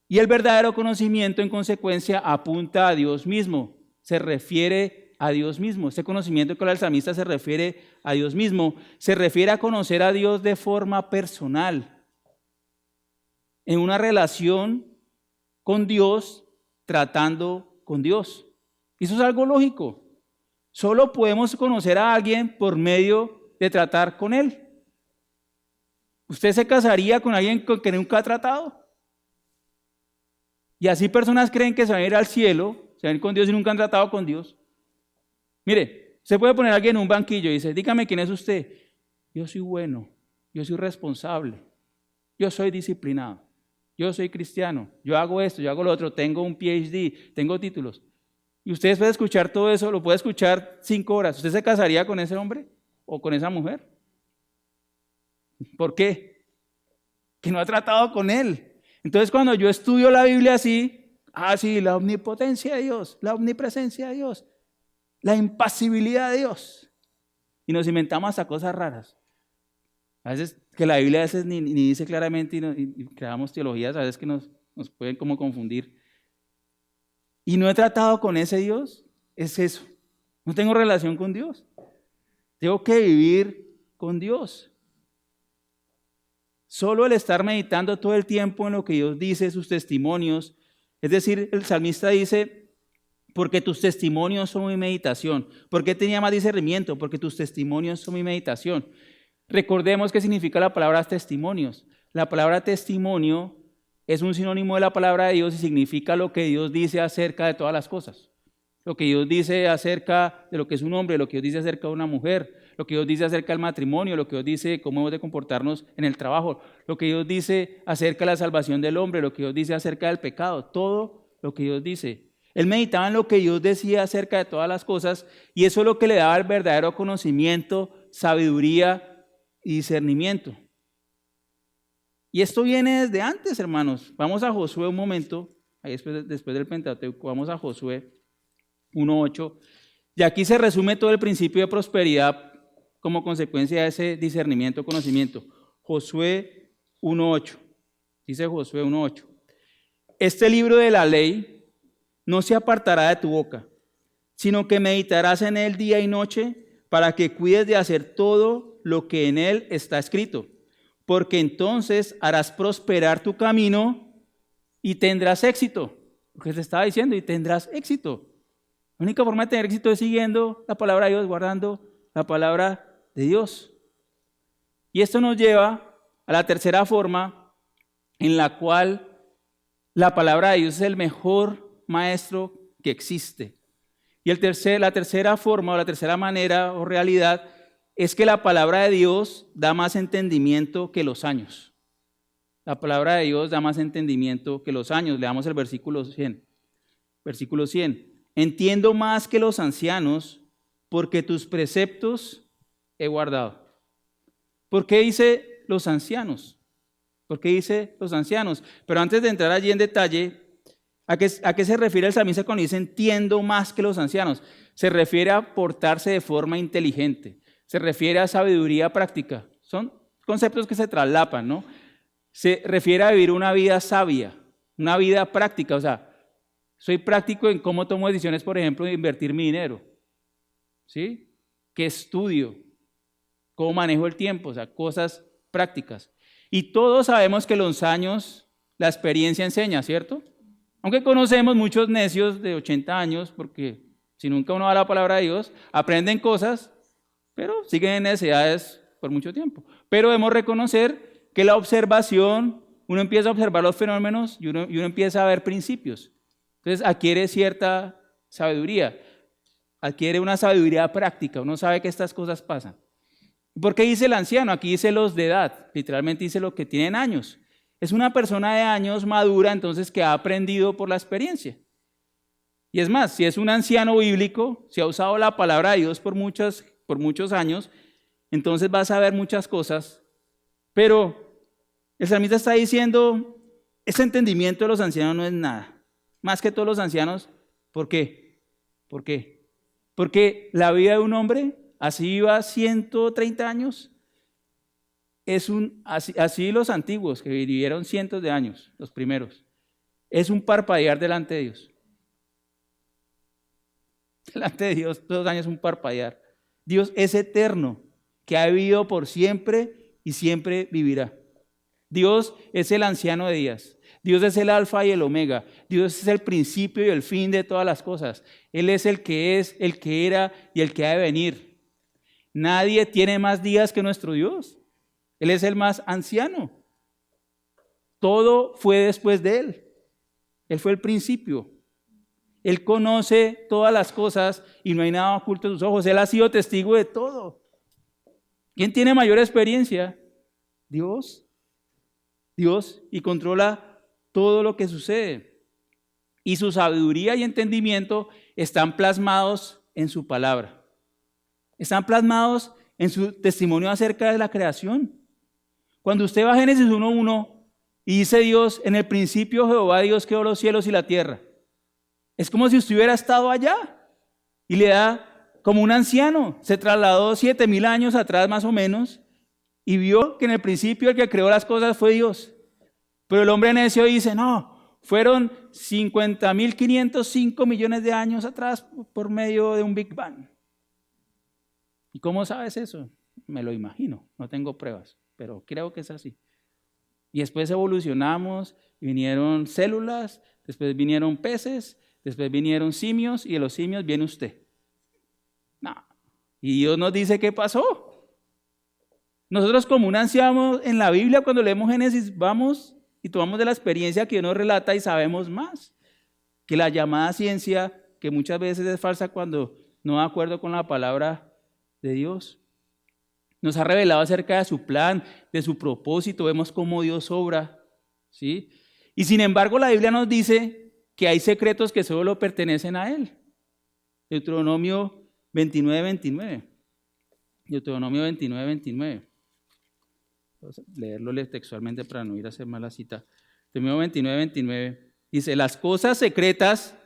Y el verdadero conocimiento, en consecuencia, apunta a Dios mismo, se refiere a Dios mismo. Este conocimiento que habla el salmista se refiere a Dios mismo, se refiere a conocer a Dios de forma personal, en una relación con Dios, tratando con Dios. Y eso es algo lógico. Solo podemos conocer a alguien por medio de tratar con Él. ¿Usted se casaría con alguien con que nunca ha tratado? Y así personas creen que se van a ir al cielo, se van a ir con Dios y nunca han tratado con Dios. Mire, se puede poner a alguien en un banquillo y dice, dígame quién es usted. Yo soy bueno, yo soy responsable, yo soy disciplinado, yo soy cristiano, yo hago esto, yo hago lo otro, tengo un PhD, tengo títulos. Y usted después de escuchar todo eso, lo puede escuchar 5 horas. ¿Usted se casaría con ese hombre o con esa mujer? ¿Por qué? Que no ha tratado con él. Entonces cuando yo estudio la Biblia así, sí, la omnipotencia de Dios, la omnipresencia de Dios, la impasibilidad de Dios. Y nos inventamos hasta cosas raras. A veces que la Biblia a veces ni dice claramente y creamos teologías a veces que nos pueden como confundir. Y no he tratado con ese Dios, es eso. No tengo relación con Dios. Tengo que vivir con Dios. Solo el estar meditando todo el tiempo en lo que Dios dice, sus testimonios. Es decir, el salmista dice, porque tus testimonios son mi meditación. ¿Por qué tenía más discernimiento? Porque tus testimonios son mi meditación. Recordemos qué significa la palabra testimonios. La palabra testimonio es un sinónimo de la palabra de Dios y significa lo que Dios dice acerca de todas las cosas. Lo que Dios dice acerca de lo que es un hombre, lo que Dios dice acerca de una mujer, lo que Dios dice acerca del matrimonio, lo que Dios dice de cómo hemos de comportarnos en el trabajo, lo que Dios dice acerca de la salvación del hombre, lo que Dios dice acerca del pecado, todo lo que Dios dice. Él meditaba en lo que Dios decía acerca de todas las cosas y eso es lo que le daba el verdadero conocimiento, sabiduría y discernimiento. Y esto viene desde antes, hermanos. Vamos a Josué un momento, ahí después del Pentateuco, vamos a Josué 1:8. Y aquí se resume todo el principio de prosperidad como consecuencia de ese discernimiento, conocimiento. Josué 1:8. Dice Josué 1:8. Este libro de la ley no se apartará de tu boca, sino que meditarás en él día y noche para que cuides de hacer todo lo que en él está escrito. Porque entonces harás prosperar tu camino y tendrás éxito. Lo que te estaba diciendo, y tendrás éxito. La única forma de tener éxito es siguiendo la palabra de Dios, guardando la palabra de Dios. Y esto nos lleva a la tercera forma en la cual la palabra de Dios es el mejor maestro que existe. Y la tercera forma o la tercera manera o realidad es que la palabra de Dios da más entendimiento que los años. La palabra de Dios da más entendimiento que los años. Leamos el versículo 100. Versículo 100. Entiendo más que los ancianos, porque tus preceptos he guardado. ¿Por qué dice los ancianos? ¿Por qué dice los ancianos? Pero antes de entrar allí en detalle, ¿a qué se refiere el salmista cuando dice entiendo más que los ancianos? Se refiere a portarse de forma inteligente. Se refiere a sabiduría práctica. Son conceptos que se traslapan, ¿no? Se refiere a vivir una vida sabia, una vida práctica. O sea, soy práctico en cómo tomo decisiones, por ejemplo, de invertir mi dinero. ¿Sí? ¿Qué estudio? ¿Cómo manejo el tiempo? O sea, cosas prácticas. Y todos sabemos que los años, la experiencia enseña, ¿cierto? Aunque conocemos muchos necios de 80 años, porque si nunca uno va a la palabra de Dios, aprenden cosas, pero siguen en necesidades por mucho tiempo. Pero debemos reconocer que la observación, uno empieza a observar los fenómenos y uno empieza a ver principios. Entonces adquiere cierta sabiduría, adquiere una sabiduría práctica, uno sabe que estas cosas pasan. ¿Por qué dice el anciano? Aquí dice los de edad, literalmente dice los que tienen años. Es una persona de años madura, entonces que ha aprendido por la experiencia. Y es más, si es un anciano bíblico, si ha usado la palabra de Dios por muchos años, entonces va a saber muchas cosas. Pero el salmista está diciendo, ese entendimiento de los ancianos no es nada. Más que todos los ancianos, ¿por qué? ¿Por qué? Porque la vida de un hombre, así iba 130 años, así los antiguos que vivieron cientos de años, los primeros, es un parpadear delante de Dios. Delante de Dios, todos los años es un parpadear. Dios es eterno, que ha vivido por siempre y siempre vivirá. Dios es el anciano de días. Dios es el alfa y el omega. Dios es el principio y el fin de todas las cosas. Él es, el que era y el que ha de venir. Nadie tiene más días que nuestro Dios. Él es el más anciano. Todo fue después de Él. Él fue el principio. Él conoce todas las cosas y no hay nada oculto en sus ojos. Él ha sido testigo de todo. ¿Quién tiene mayor experiencia? Dios. Dios, y controla todo lo que sucede. y su sabiduría y entendimiento están plasmados en su palabra. Están plasmados en su testimonio acerca de la creación. Cuando usted va a Génesis 1:1 y dice Dios, en el principio Jehová Dios creó los cielos y la tierra. Es como si usted hubiera estado allá y le da como un anciano. Se trasladó 7,000 años atrás más o menos y vio que en el principio el que creó las cosas fue Dios. Pero el hombre necio dice, no, fueron 50,505 millones de años atrás por medio de un Big Bang. ¿Y cómo sabes eso? Me lo imagino, no tengo pruebas, pero creo que es así. Y después evolucionamos, vinieron células, después vinieron peces, después vinieron simios y de los simios viene usted. No. Y Dios nos dice qué pasó. Nosotros como un anciano en la Biblia, cuando leemos Génesis, vamos y tomamos de la experiencia que Dios nos relata y sabemos más. Que la llamada ciencia, que muchas veces es falsa cuando no de acuerdo con la palabra de Dios, nos ha revelado acerca de su plan, de su propósito, vemos cómo Dios obra, ¿sí? Y sin embargo la Biblia nos dice que hay secretos que solo pertenecen a Él. Deuteronomio 29:29. Deuteronomio 29:29. Vamos a leerlo textualmente para no ir a hacer mala cita. Deuteronomio 29:29 dice, las cosas secretas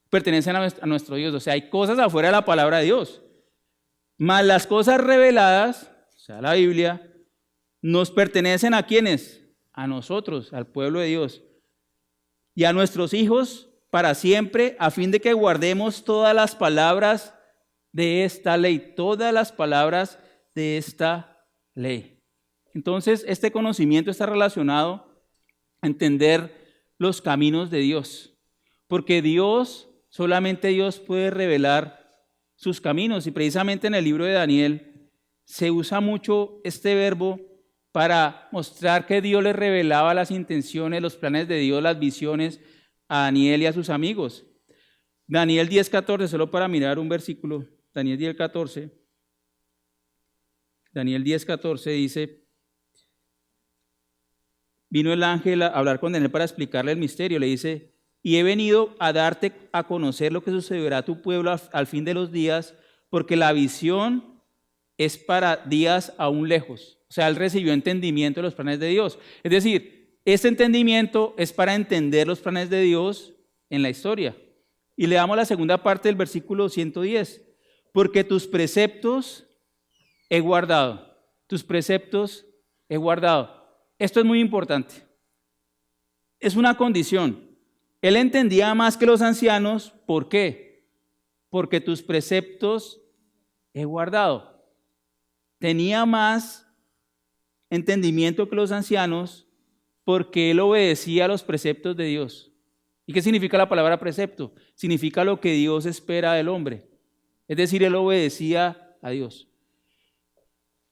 pertenecen a nuestro Dios, o sea, hay cosas afuera de la palabra de Dios. Mas las cosas reveladas, o sea, la Biblia, nos pertenecen ¿a quiénes? A nosotros, al pueblo de Dios. Y a nuestros hijos para siempre, a fin de que guardemos todas las palabras de esta ley. Todas las palabras de esta ley. Entonces, este conocimiento está relacionado a entender los caminos de Dios. Porque solamente Dios puede revelar sus caminos. Y precisamente en el libro de Daniel se usa mucho este verbo para mostrar que Dios le revelaba las intenciones, los planes de Dios, las visiones a Daniel y a sus amigos. Daniel 10:14, solo para mirar un versículo. Daniel 10:14. Daniel 10:14 dice, vino el ángel a hablar con Daniel para explicarle el misterio. Le dice, y he venido a darte a conocer lo que sucederá a tu pueblo al fin de los días, porque la visión es para días aún lejos. O sea, él recibió entendimiento de los planes de Dios. Es decir, este entendimiento es para entender los planes de Dios en la historia. Y le damos la segunda parte del versículo 110. Porque tus preceptos he guardado. Tus preceptos he guardado. Esto es muy importante. Es una condición. Él entendía más que los ancianos. ¿Por qué? Porque tus preceptos he guardado. Tenía más entendimiento que los ancianos porque él obedecía a los preceptos de Dios. ¿Y qué significa la palabra precepto? Significa lo que Dios espera del hombre. Es decir, él obedecía a Dios.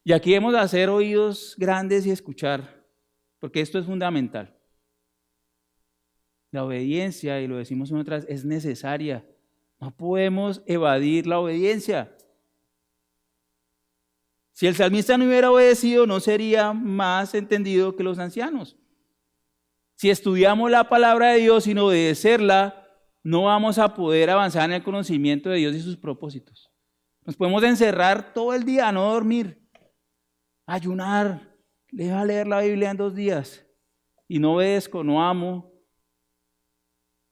Y aquí debemos hacer oídos grandes y escuchar, porque esto es fundamental. La obediencia, y lo decimos una otra vez, es necesaria. No podemos evadir la obediencia. Si el salmista no hubiera obedecido, no sería más entendido que los ancianos. Si estudiamos la palabra de Dios sin obedecerla, no vamos a poder avanzar en el conocimiento de Dios y sus propósitos. Nos podemos encerrar todo el día, no dormir, ayunar, le va a leer la Biblia en 2 días y no obedezco, no amo,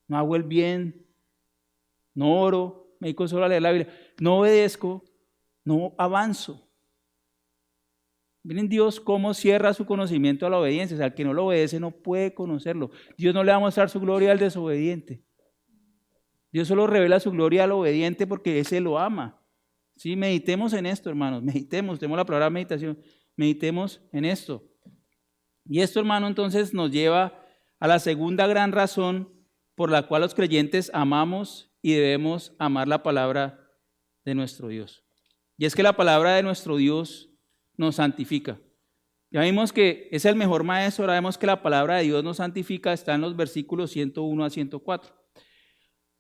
no hago el bien, no oro, me dedico solo a leer la Biblia, no obedezco, no avanzo. Miren Dios cómo cierra su conocimiento a la obediencia. O sea, el que no lo obedece no puede conocerlo. Dios no le va a mostrar su gloria al desobediente. Dios solo revela su gloria al obediente porque ese lo ama. Sí, meditemos en esto, hermanos. Meditemos, tenemos la palabra meditación. Meditemos en esto. Y esto, hermano, entonces nos lleva a la segunda gran razón por la cual los creyentes amamos y debemos amar la palabra de nuestro Dios. Y es que la palabra de nuestro Dios nos santifica. Ya vimos que es el mejor maestro, ahora vemos que la palabra de Dios nos santifica, está en los versículos 101 a 104.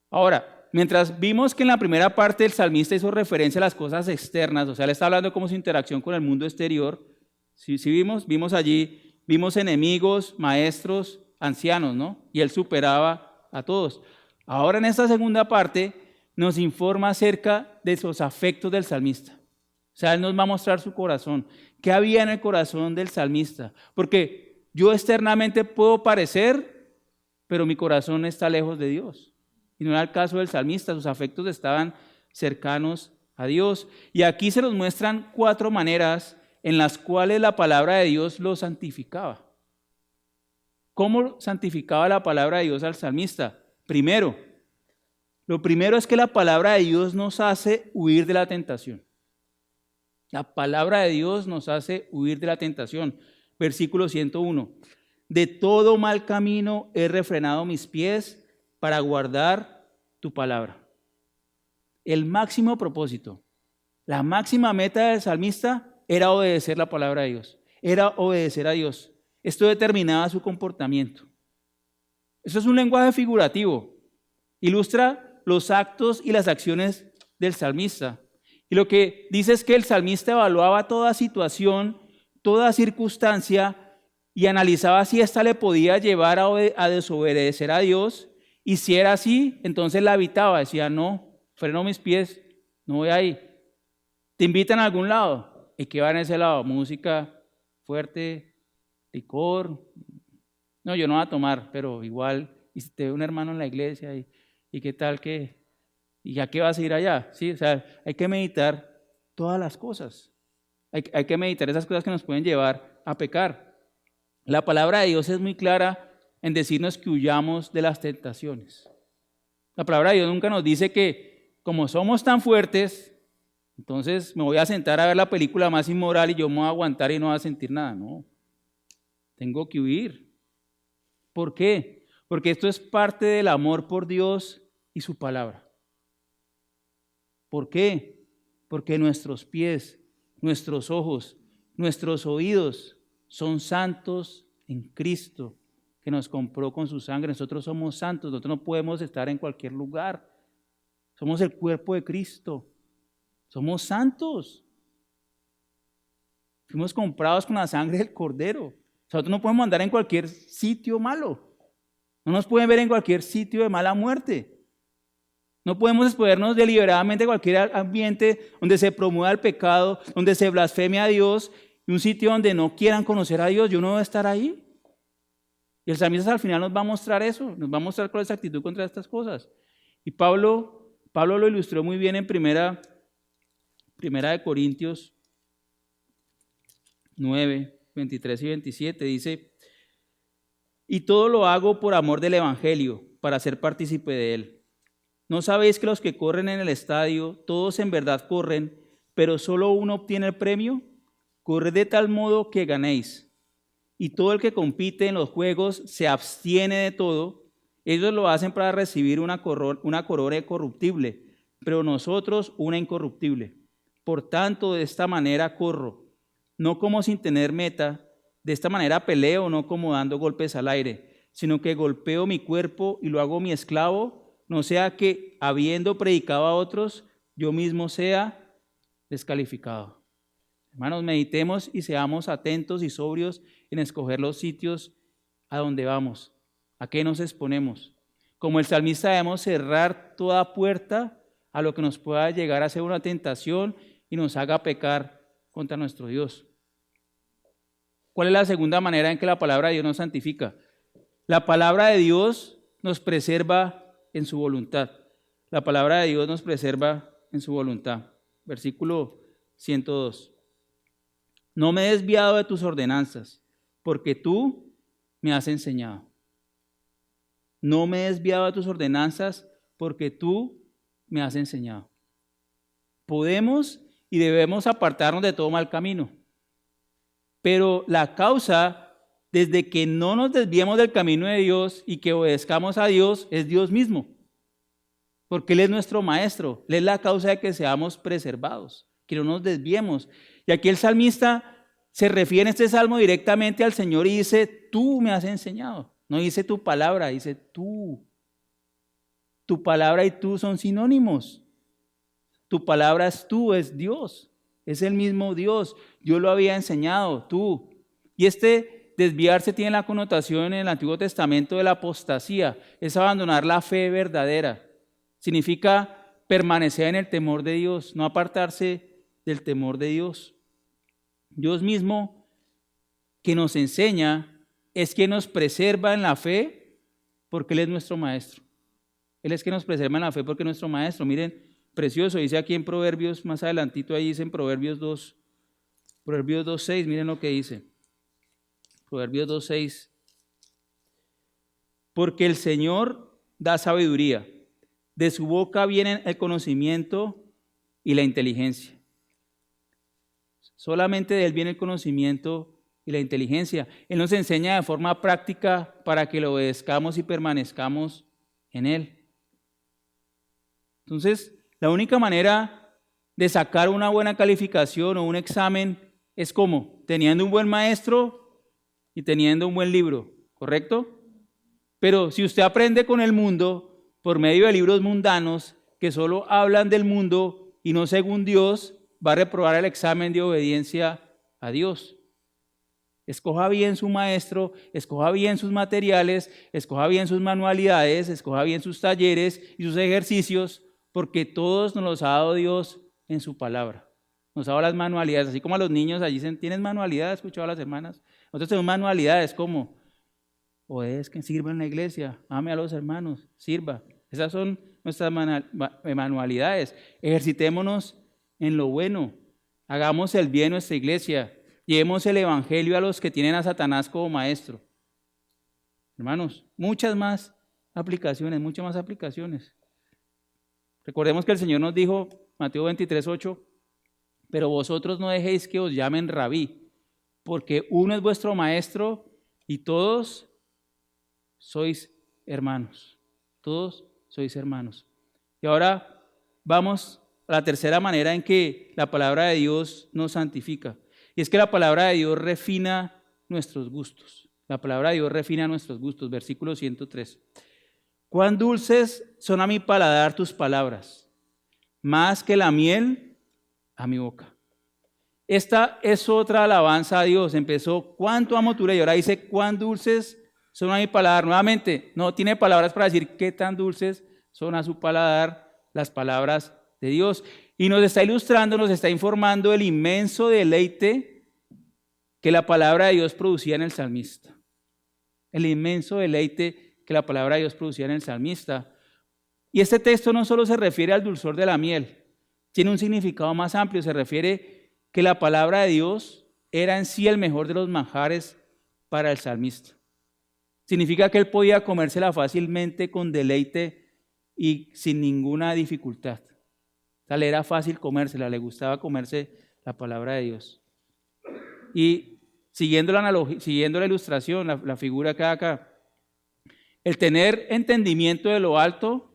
Ahora, mientras vimos que en la primera parte el salmista hizo referencia a las cosas externas, o sea, le está hablando como su interacción con el mundo exterior, sí vimos allí, vimos enemigos, maestros, ancianos, ¿no? Y él superaba a todos. Ahora en esta segunda parte nos informa acerca de los afectos del salmista. O sea, él nos va a mostrar su corazón. ¿Qué había en el corazón del salmista? Porque yo externamente puedo parecer, pero mi corazón está lejos de Dios. Y no era el caso del salmista, sus afectos estaban cercanos a Dios. Y aquí se nos muestran 4 maneras en las cuales la palabra de Dios lo santificaba. ¿Cómo santificaba la palabra de Dios al salmista? Lo primero es que la palabra de Dios nos hace huir de la tentación. La palabra de Dios nos hace huir de la tentación. Versículo 101. De todo mal camino he refrenado mis pies para guardar tu palabra. El máximo propósito, la máxima meta del salmista era obedecer la palabra de Dios, era obedecer a Dios. Esto determinaba su comportamiento. Eso es un lenguaje figurativo, ilustra los actos y las acciones del salmista. Y lo que dice es que el salmista evaluaba toda situación, toda circunstancia y analizaba si ésta le podía llevar a desobedecer a Dios. Y si era así, entonces la evitaba, decía, no, freno mis pies, no voy ahí. ¿Te invitan a algún lado? ¿Y qué va en ese lado? Música fuerte, licor. No, yo no voy a tomar, pero igual, y si te ve un hermano en la iglesia, y qué tal que, y ya qué vas a ir allá, ¿sí? O sea, hay que meditar todas las cosas. Hay que meditar esas cosas que nos pueden llevar a pecar. La palabra de Dios es muy clara en decirnos que huyamos de las tentaciones. La palabra de Dios nunca nos dice que como somos tan fuertes, entonces me voy a sentar a ver la película más inmoral y yo me voy a aguantar y no voy a sentir nada. No, tengo que huir. ¿Por qué? Porque esto es parte del amor por Dios y su palabra. ¿Por qué? Porque nuestros pies, nuestros ojos, nuestros oídos son santos en Cristo, que nos compró con su sangre. Nosotros somos santos, nosotros no podemos estar en cualquier lugar. Somos el cuerpo de Cristo. Somos santos. Fuimos comprados con la sangre del Cordero. Nosotros no podemos andar en cualquier sitio malo. No nos pueden ver en cualquier sitio de mala muerte. No podemos exponernos deliberadamente a cualquier ambiente donde se promueva el pecado, donde se blasfeme a Dios, y un sitio donde no quieran conocer a Dios. Yo no voy a estar ahí. Y el salmista al final nos va a mostrar eso, nos va a mostrar cuál es la actitud contra estas cosas. Y Pablo lo ilustró muy bien en primera de Corintios 9, 23 y 27, dice, y todo lo hago por amor del evangelio, para ser partícipe de él. ¿No sabéis que los que corren en el estadio, todos en verdad corren, pero solo uno obtiene el premio? Corred de tal modo que ganéis. Y todo el que compite en los juegos se abstiene de todo. Ellos lo hacen para recibir una corona corruptible, pero nosotros una incorruptible. Por tanto, de esta manera corro, no como sin tener meta, de esta manera peleo, no como dando golpes al aire, sino que golpeo mi cuerpo y lo hago mi esclavo, no sea que, habiendo predicado a otros, yo mismo sea descalificado. Hermanos, meditemos y seamos atentos y sobrios en escoger los sitios a donde vamos, a qué nos exponemos. Como el salmista debemos cerrar toda puerta a lo que nos pueda llegar a ser una tentación y nos haga pecar contra nuestro Dios. ¿Cuál es la segunda manera en que la palabra de Dios nos santifica? La palabra de Dios nos preserva en su voluntad. La palabra de Dios nos preserva en su voluntad. Versículo 102. No me he desviado de tus ordenanzas, porque tú me has enseñado. No me he desviado de tus ordenanzas, porque tú me has enseñado. Podemos y debemos apartarnos de todo mal camino. Pero la causa, desde que no nos desviemos del camino de Dios y que obedezcamos a Dios, es Dios mismo. Porque Él es nuestro maestro. Él es la causa de que seamos preservados, que no nos desviemos. Y aquí el salmista se refiere en este salmo directamente al Señor y dice, tú me has enseñado. No dice tu palabra, dice tú. Tu palabra y tú son sinónimos. Tu palabra es tú, es Dios. Es el mismo Dios. Yo lo había enseñado, tú. Y este Desviarse tiene la connotación en el Antiguo Testamento de la apostasía, es abandonar la fe verdadera. Significa permanecer en el temor de Dios, no apartarse del temor de Dios. Dios mismo, que nos enseña, es quien nos preserva en la fe porque Él es nuestro maestro. Él es quien nos preserva en la fe porque es nuestro maestro. Miren, precioso, dice aquí en Proverbios, más adelantito ahí dice en Proverbios 2:6, miren lo que dice. Proverbios 2:6. Porque el Señor da sabiduría, de su boca vienen el conocimiento y la inteligencia. Solamente de Él viene el conocimiento y la inteligencia. Él nos enseña de forma práctica para que lo obedezcamos y permanezcamos en Él. Entonces, la única manera de sacar una buena calificación o un examen es ¿cómo? Teniendo un buen maestro y teniendo un buen libro, ¿correcto? Pero si usted aprende con el mundo por medio de libros mundanos que solo hablan del mundo y no según Dios, va a reprobar el examen de obediencia a Dios. Escoja bien su maestro, escoja bien sus materiales, escoja bien sus manualidades, escoja bien sus talleres y sus ejercicios, porque todos nos los ha dado Dios en su palabra. Nos ha dado las manualidades, así como a los niños allí dicen, ¿tienes manualidades? Escuchado a las hermanas. Nosotros tenemos manualidades como, obedezcan, sirva en la iglesia, ame a los hermanos, sirva. Esas son nuestras manualidades. Ejercitémonos en lo bueno, hagamos el bien en nuestra iglesia, llevemos el evangelio a los que tienen a Satanás como maestro. Hermanos, muchas más aplicaciones. Recordemos que el Señor nos dijo, Mateo 23:8, pero vosotros no dejéis que os llamen rabí, porque uno es vuestro maestro y todos sois hermanos. Todos sois hermanos. Y ahora vamos a la tercera manera en que la palabra de Dios nos santifica. Y es que la palabra de Dios refina nuestros gustos. La palabra de Dios refina nuestros gustos. Versículo 103. Cuán dulces son a mi paladar tus palabras, más que la miel a mi boca. Esta es otra alabanza a Dios. Empezó, cuánto amo tu ley. Ahora dice, cuán dulces son a mi paladar. Nuevamente, no tiene palabras para decir qué tan dulces son a su paladar las palabras de Dios. Y nos está ilustrando, nos está informando el inmenso deleite que la palabra de Dios producía en el salmista. El inmenso deleite que la palabra de Dios producía en el salmista. Y este texto no solo se refiere al dulzor de la miel, tiene un significado más amplio. Se refiere que la palabra de Dios era en sí el mejor de los manjares para el salmista. Significa que él podía comérsela fácilmente con deleite y sin ninguna dificultad. Le era fácil comérsela, le gustaba comerse la palabra de Dios. Y siguiendo la analogía, siguiendo la ilustración, la figura que hay acá, el tener entendimiento de lo alto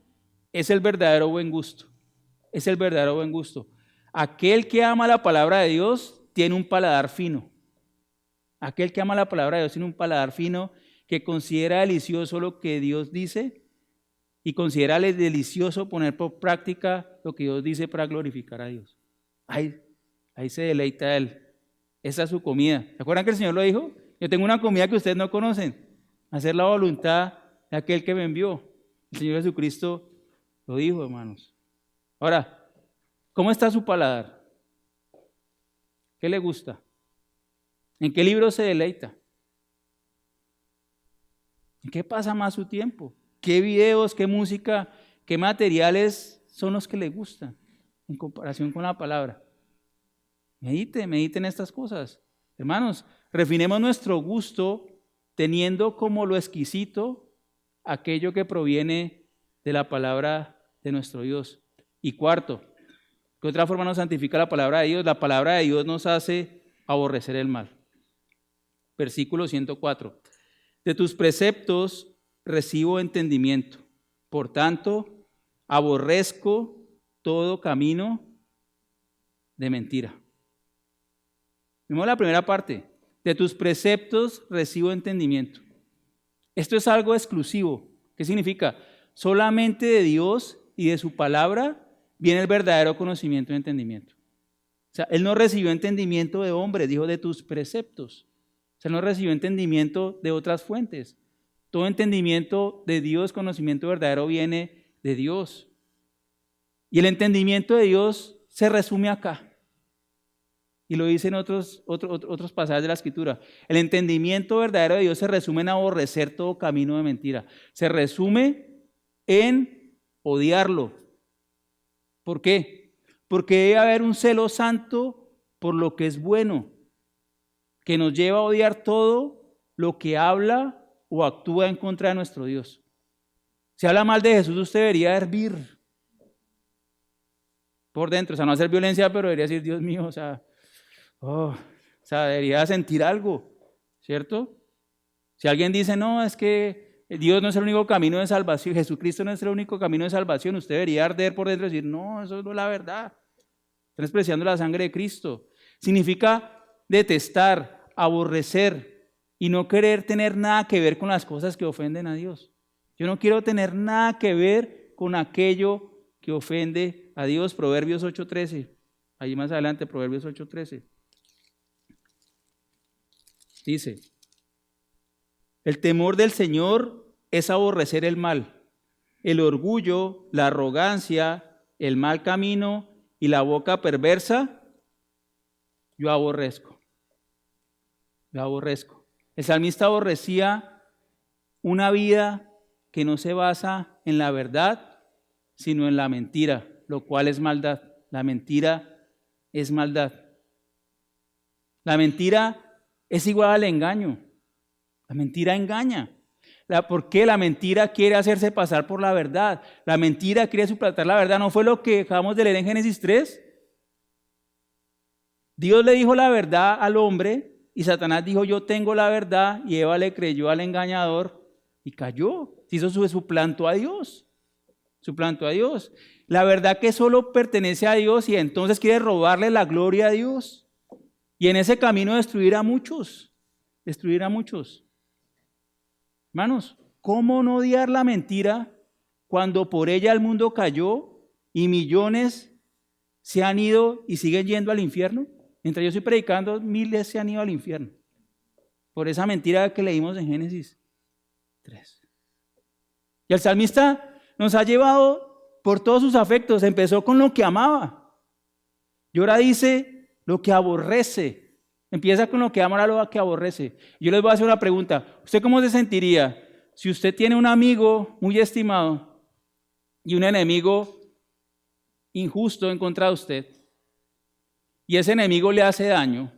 es el verdadero buen gusto. Es el verdadero buen gusto. Aquel que ama la palabra de Dios tiene un paladar fino. Aquel que ama la palabra de Dios tiene un paladar fino que considera delicioso lo que Dios dice y considera delicioso poner por práctica lo que Dios dice para glorificar a Dios. Ahí se deleita Él. Esa es su comida. ¿Se acuerdan que el Señor lo dijo? Yo tengo una comida que ustedes no conocen. Hacer la voluntad de aquel que me envió. El Señor Jesucristo lo dijo, hermanos. Ahora, ¿cómo está su paladar? ¿Qué le gusta? ¿En qué libro se deleita? ¿En qué pasa más su tiempo? ¿Qué videos, qué música, qué materiales son los que le gustan en comparación con la palabra? Mediten estas cosas. Hermanos, refinemos nuestro gusto teniendo como lo exquisito aquello que proviene de la palabra de nuestro Dios. Y cuarto, ¿qué otra forma nos santifica la palabra de Dios? La palabra de Dios nos hace aborrecer el mal. Versículo 104. De tus preceptos recibo entendimiento. Por tanto, aborrezco todo camino de mentira. Vemos la primera parte. De tus preceptos recibo entendimiento. Esto es algo exclusivo. ¿Qué significa? Solamente de Dios y de su palabra viene el verdadero conocimiento y entendimiento. O sea, él no recibió entendimiento de hombres, dijo de tus preceptos. O Usted no recibió entendimiento de otras fuentes. Todo entendimiento de Dios, conocimiento verdadero, viene de Dios. Y el entendimiento de Dios se resume acá. Y lo dicen otros pasajes de la Escritura. El entendimiento verdadero de Dios se resume en aborrecer todo camino de mentira. Se resume en odiarlo. ¿Por qué? Porque debe haber un celo santo por lo que es bueno, que nos lleva a odiar todo lo que habla o actúa en contra de nuestro Dios. Si habla mal de Jesús, usted debería hervir por dentro. O sea, no hacer violencia, pero debería decir, Dios mío, o sea, debería sentir algo, ¿cierto? Si alguien dice, no, es que Dios no es el único camino de salvación, Jesucristo no es el único camino de salvación, usted debería arder por dentro y decir, no, eso no es la verdad. Están despreciando la sangre de Cristo. Significa detestar, aborrecer y no querer tener nada que ver con las cosas que ofenden a Dios. Yo no quiero tener nada que ver con aquello que ofende a Dios. Proverbios 8:13. Allí más adelante, Proverbios 8:13. Dice, el temor del Señor es aborrecer el mal, el orgullo, la arrogancia, el mal camino y la boca perversa, yo aborrezco. Yo aborrezco. El salmista aborrecía una vida que no se basa en la verdad, sino en la mentira, lo cual es maldad. La mentira es maldad. La mentira es igual al engaño. La mentira engaña. ¿Por qué? La mentira quiere hacerse pasar por la verdad. La mentira quiere suplantar la verdad. ¿No fue lo que acabamos de leer en Génesis 3? Dios le dijo la verdad al hombre y Satanás dijo, yo tengo la verdad, y Eva le creyó al engañador y cayó. Suplantó a Dios. Suplantó a Dios. La verdad que solo pertenece a Dios y entonces quiere robarle la gloria a Dios. Y en ese camino destruir a muchos. Destruir a muchos. Hermanos, ¿cómo no odiar la mentira cuando por ella el mundo cayó y millones se han ido y siguen yendo al infierno? Mientras yo estoy predicando, miles se han ido al infierno. Por esa mentira que leímos en Génesis 3. Y el salmista nos ha llevado por todos sus afectos. Empezó con lo que amaba. Y ahora dice lo que aborrece. Empieza con lo que ama, ahora lo que aborrece. Yo les voy a hacer una pregunta. ¿Usted cómo se sentiría si usted tiene un amigo muy estimado y un enemigo injusto en contra de usted? Y ese enemigo le hace daño,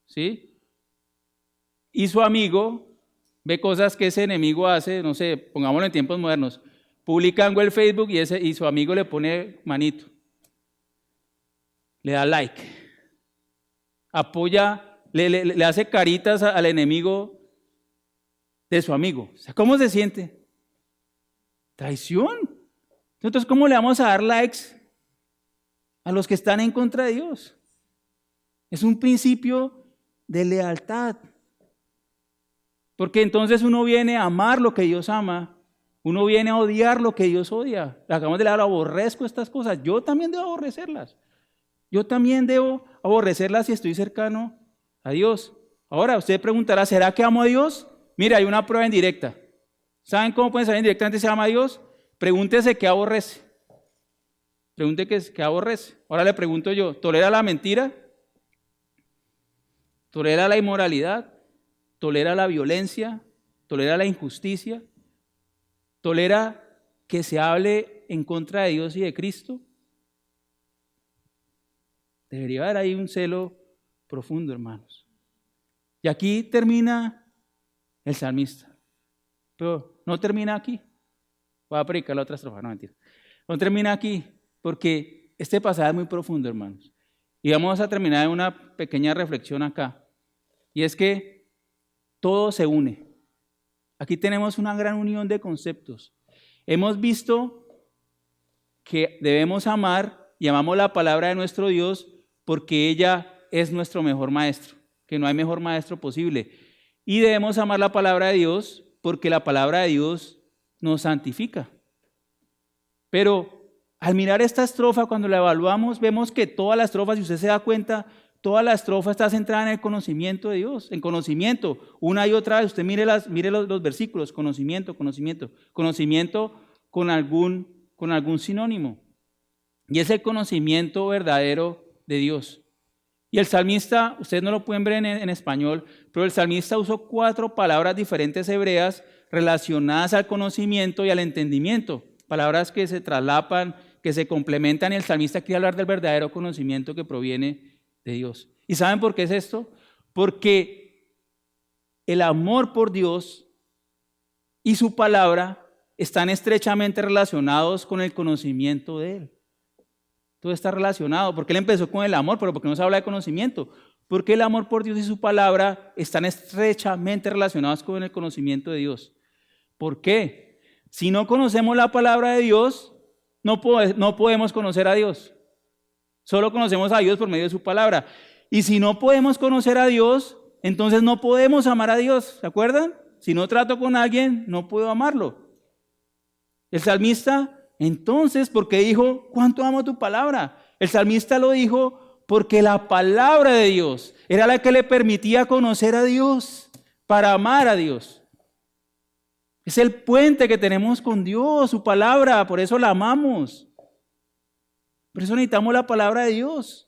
¿sí? Y su amigo ve cosas que ese enemigo hace, no sé, pongámoslo en tiempos modernos, publica algo en Facebook y su amigo le pone manito, le da like, apoya, le hace caritas al enemigo de su amigo. O sea, ¿cómo se siente? Traición. Entonces, ¿cómo le vamos a dar likes a los que están en contra de Dios? Es un principio de lealtad. Porque entonces uno viene a amar lo que Dios ama, uno viene a odiar lo que Dios odia. Acabamos de leer, aborrezco estas cosas. Yo también debo aborrecerlas. Yo también debo aborrecerlas si estoy cercano a Dios. Ahora, usted preguntará, ¿será que amo a Dios? Mire, hay una prueba indirecta. ¿Saben cómo pueden saber indirectamente si ama a Dios? Pregúntese qué aborrece. Pregunte qué aborrece. Ahora le pregunto yo, ¿tolera la mentira? ¿Tolera la inmoralidad? ¿Tolera la violencia? ¿Tolera la injusticia? ¿Tolera que se hable en contra de Dios y de Cristo? Debería haber ahí un celo profundo, hermanos. Y aquí termina el salmista. Pero no termina aquí. Voy a predicar la otra estrofa, no mentira. No termina aquí, porque este pasaje es muy profundo, hermanos. Y vamos a terminar en una pequeña reflexión acá. Y es que todo se une. Aquí tenemos una gran unión de conceptos. Hemos visto que debemos amar y amamos la palabra de nuestro Dios porque ella es nuestro mejor maestro, que no hay mejor maestro posible. Y debemos amar la palabra de Dios porque la palabra de Dios nos santifica. Pero al mirar esta estrofa, cuando la evaluamos, vemos que toda la estrofa, si usted se da cuenta, toda la estrofa está centrada en el conocimiento de Dios, en conocimiento, una y otra vez. Usted mire los versículos, conocimiento con algún sinónimo. Y es el conocimiento verdadero de Dios. Y el salmista, ustedes no lo pueden ver en español, pero el salmista usó 4 palabras diferentes hebreas relacionadas al conocimiento y al entendimiento. Palabras que se traslapan, que se complementan, y el salmista quiere hablar del verdadero conocimiento que proviene de Dios. ¿Y saben por qué es esto? Porque el amor por Dios y su palabra están estrechamente relacionados con el conocimiento de Él. Todo está relacionado, porque Él empezó con el amor, pero ¿por qué no se habla de conocimiento? Porque el amor por Dios y su palabra están estrechamente relacionados con el conocimiento de Dios. ¿Por qué? Si no conocemos la palabra de Dios, no podemos conocer a Dios. Solo conocemos a Dios por medio de su palabra. Y si no podemos conocer a Dios, entonces no podemos amar a Dios. ¿Se acuerdan? Si no trato con alguien, no puedo amarlo. El salmista, entonces, ¿por qué dijo, cuánto amo tu palabra? El salmista lo dijo porque la palabra de Dios era la que le permitía conocer a Dios, para amar a Dios. Es el puente que tenemos con Dios, su palabra, por eso la amamos. Por eso necesitamos la palabra de Dios.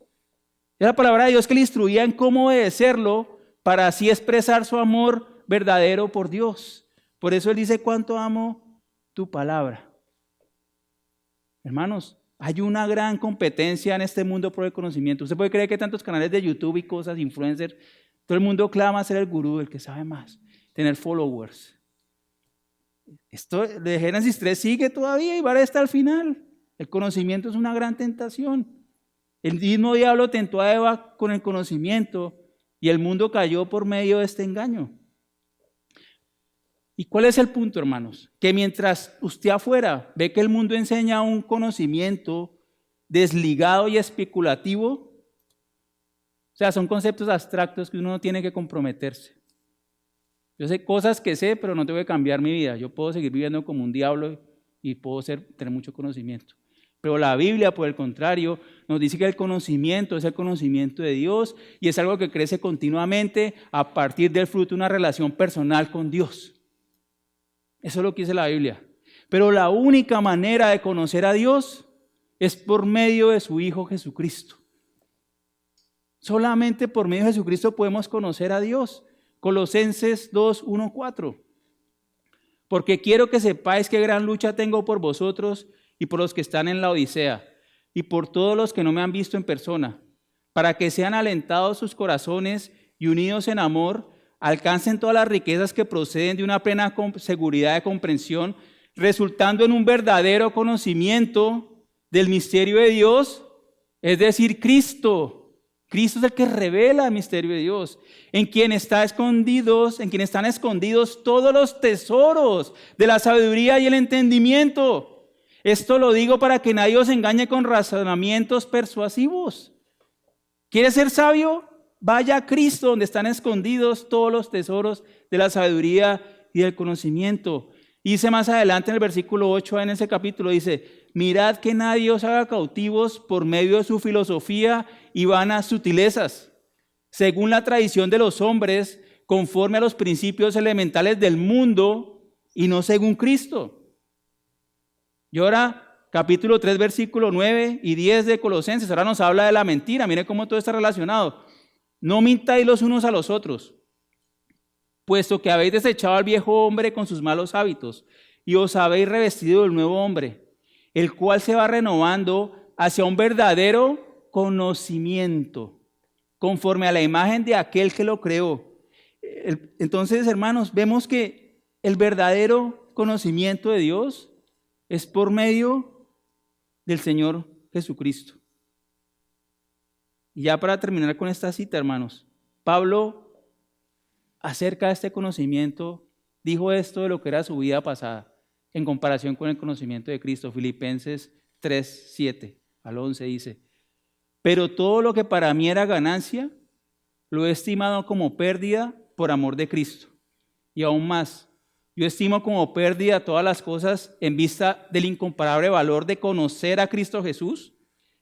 Es la palabra de Dios que le instruía en cómo obedecerlo para así expresar su amor verdadero por Dios. Por eso Él dice, cuánto amo tu palabra. Hermanos, hay una gran competencia en este mundo por el conocimiento. Usted puede creer que tantos canales de YouTube y cosas, influencers, todo el mundo clama ser el gurú, el que sabe más, tener followers. Esto de Génesis 3 sigue todavía y va hasta el final. El conocimiento es una gran tentación. El mismo diablo tentó a Eva con el conocimiento y el mundo cayó por medio de este engaño. ¿Y cuál es el punto, hermanos? Que mientras usted afuera ve que el mundo enseña un conocimiento desligado y especulativo, o sea, son conceptos abstractos que uno no tiene que comprometerse. Yo sé cosas que sé, pero no tengo que cambiar mi vida. Yo puedo seguir viviendo como un diablo y puedo tener mucho conocimiento. Pero la Biblia, por el contrario, nos dice que el conocimiento es el conocimiento de Dios y es algo que crece continuamente a partir del fruto de una relación personal con Dios. Eso es lo que dice la Biblia. Pero la única manera de conocer a Dios es por medio de su Hijo Jesucristo. Solamente por medio de Jesucristo podemos conocer a Dios. Colosenses 2, 1, 4. Porque quiero que sepáis qué gran lucha tengo por vosotros y por los que están en la Odisea, y por todos los que no me han visto en persona, para que sean alentados sus corazones y unidos en amor, alcancen todas las riquezas que proceden de una plena seguridad de comprensión, resultando en un verdadero conocimiento del misterio de Dios, es decir, Cristo. Cristo es el que revela el misterio de Dios, en quien están escondidos todos los tesoros de la sabiduría y el entendimiento. Esto lo digo para que nadie os engañe con razonamientos persuasivos. ¿Quieres ser sabio? Vaya a Cristo, donde están escondidos todos los tesoros de la sabiduría y del conocimiento. Y dice más adelante en el versículo 8 en ese capítulo, dice, mirad que nadie os haga cautivos por medio de su filosofía y vanas sutilezas, según la tradición de los hombres, conforme a los principios elementales del mundo y no según Cristo. Y ahora, capítulo 3, versículo 9 y 10 de Colosenses, ahora nos habla de la mentira. Mire cómo todo está relacionado. No mintáis los unos a los otros, puesto que habéis desechado al viejo hombre con sus malos hábitos y os habéis revestido del nuevo hombre, el cual se va renovando hacia un verdadero conocimiento, conforme a la imagen de aquel que lo creó. Entonces, hermanos, vemos que el verdadero conocimiento de Dios es por medio del Señor Jesucristo. Y ya para terminar con esta cita, hermanos, Pablo, acerca de este conocimiento, dijo esto de lo que era su vida pasada, en comparación con el conocimiento de Cristo. Filipenses 3, 7 al 11 dice, pero todo lo que para mí era ganancia, lo he estimado como pérdida por amor de Cristo. Y aún más, yo estimo como pérdida todas las cosas en vista del incomparable valor de conocer a Cristo Jesús,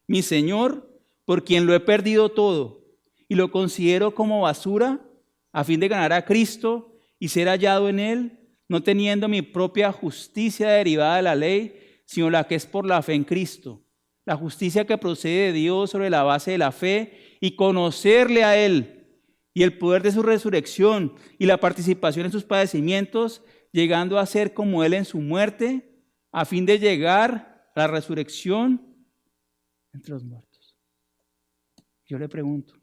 mi Señor, por quien lo he perdido todo, y lo considero como basura a fin de ganar a Cristo y ser hallado en Él, no teniendo mi propia justicia derivada de la ley, sino la que es por la fe en Cristo. La justicia que procede de Dios sobre la base de la fe y conocerle a Él y el poder de su resurrección y la participación en sus padecimientos, llegando a ser como Él en su muerte, a fin de llegar a la resurrección entre los muertos. Yo le pregunto,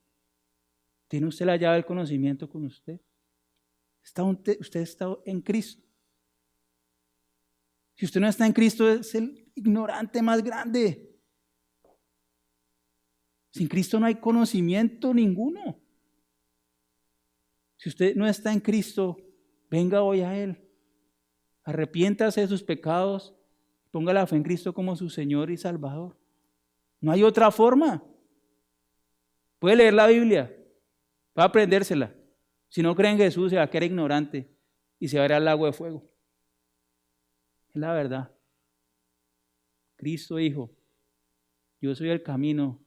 ¿tiene usted la llave del conocimiento con usted? ¿Usted está en Cristo? Si usted no está en Cristo, es el ignorante más grande. Sin Cristo no hay conocimiento ninguno. Si usted no está en Cristo, venga hoy a Él. Arrepiéntase de sus pecados. Ponga la fe en Cristo como su Señor y Salvador. No hay otra forma. Puede leer la Biblia, va a aprendérsela. Si no cree en Jesús, se va a quedar ignorante y se va a ir al lago de fuego. Es la verdad. Cristo dijo, yo soy el camino,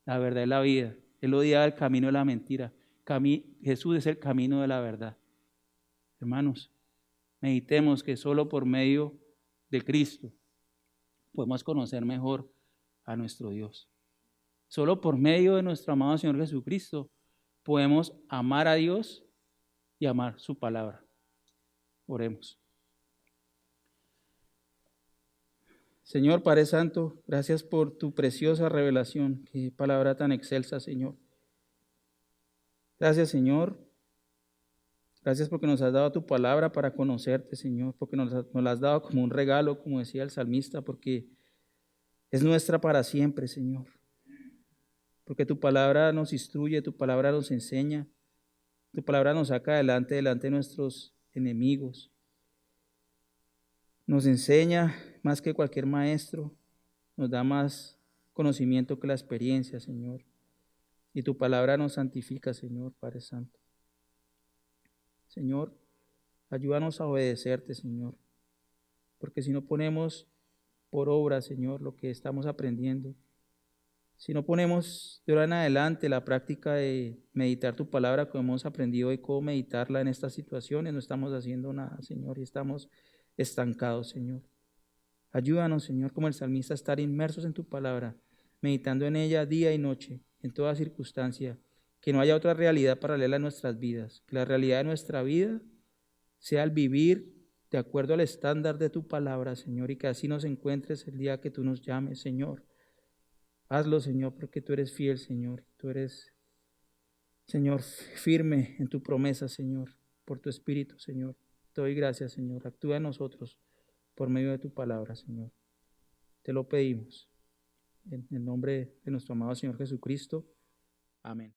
la verdad y la vida. Él odiaba el camino de la mentira. Jesús es el camino de la verdad. Hermanos, meditemos que solo por medio de Cristo podemos conocer mejor a nuestro Dios. Solo por medio de nuestro amado Señor Jesucristo podemos amar a Dios y amar su palabra. Oremos. Señor Padre Santo, gracias por tu preciosa revelación. Qué palabra tan excelsa, Señor. Gracias, Señor. Gracias porque nos has dado tu palabra para conocerte, Señor. Porque nos la has dado como un regalo, como decía el salmista, porque es nuestra para siempre, Señor. Porque tu palabra nos instruye, tu palabra nos enseña, tu palabra nos saca delante de nuestros enemigos. Nos enseña más que cualquier maestro, nos da más conocimiento que la experiencia, Señor. Y tu palabra nos santifica, Señor, Padre Santo. Señor, ayúdanos a obedecerte, Señor. Porque si no ponemos por obra, Señor, lo que estamos aprendiendo, si no ponemos de ahora en adelante la práctica de meditar tu palabra como hemos aprendido y cómo meditarla en estas situaciones, no estamos haciendo nada, Señor, y estamos estancados, Señor. Ayúdanos, Señor, como el salmista, a estar inmersos en tu palabra, meditando en ella día y noche, en toda circunstancia, que no haya otra realidad paralela a nuestras vidas, que la realidad de nuestra vida sea el vivir de acuerdo al estándar de tu palabra, Señor, y que así nos encuentres el día que tú nos llames, Señor. Hazlo, Señor, porque tú eres fiel, Señor. Tú eres, Señor, firme en tu promesa, Señor, por tu Espíritu, Señor. Te doy gracias, Señor. Actúa en nosotros por medio de tu palabra, Señor. Te lo pedimos. En el nombre de nuestro amado Señor Jesucristo. Amén.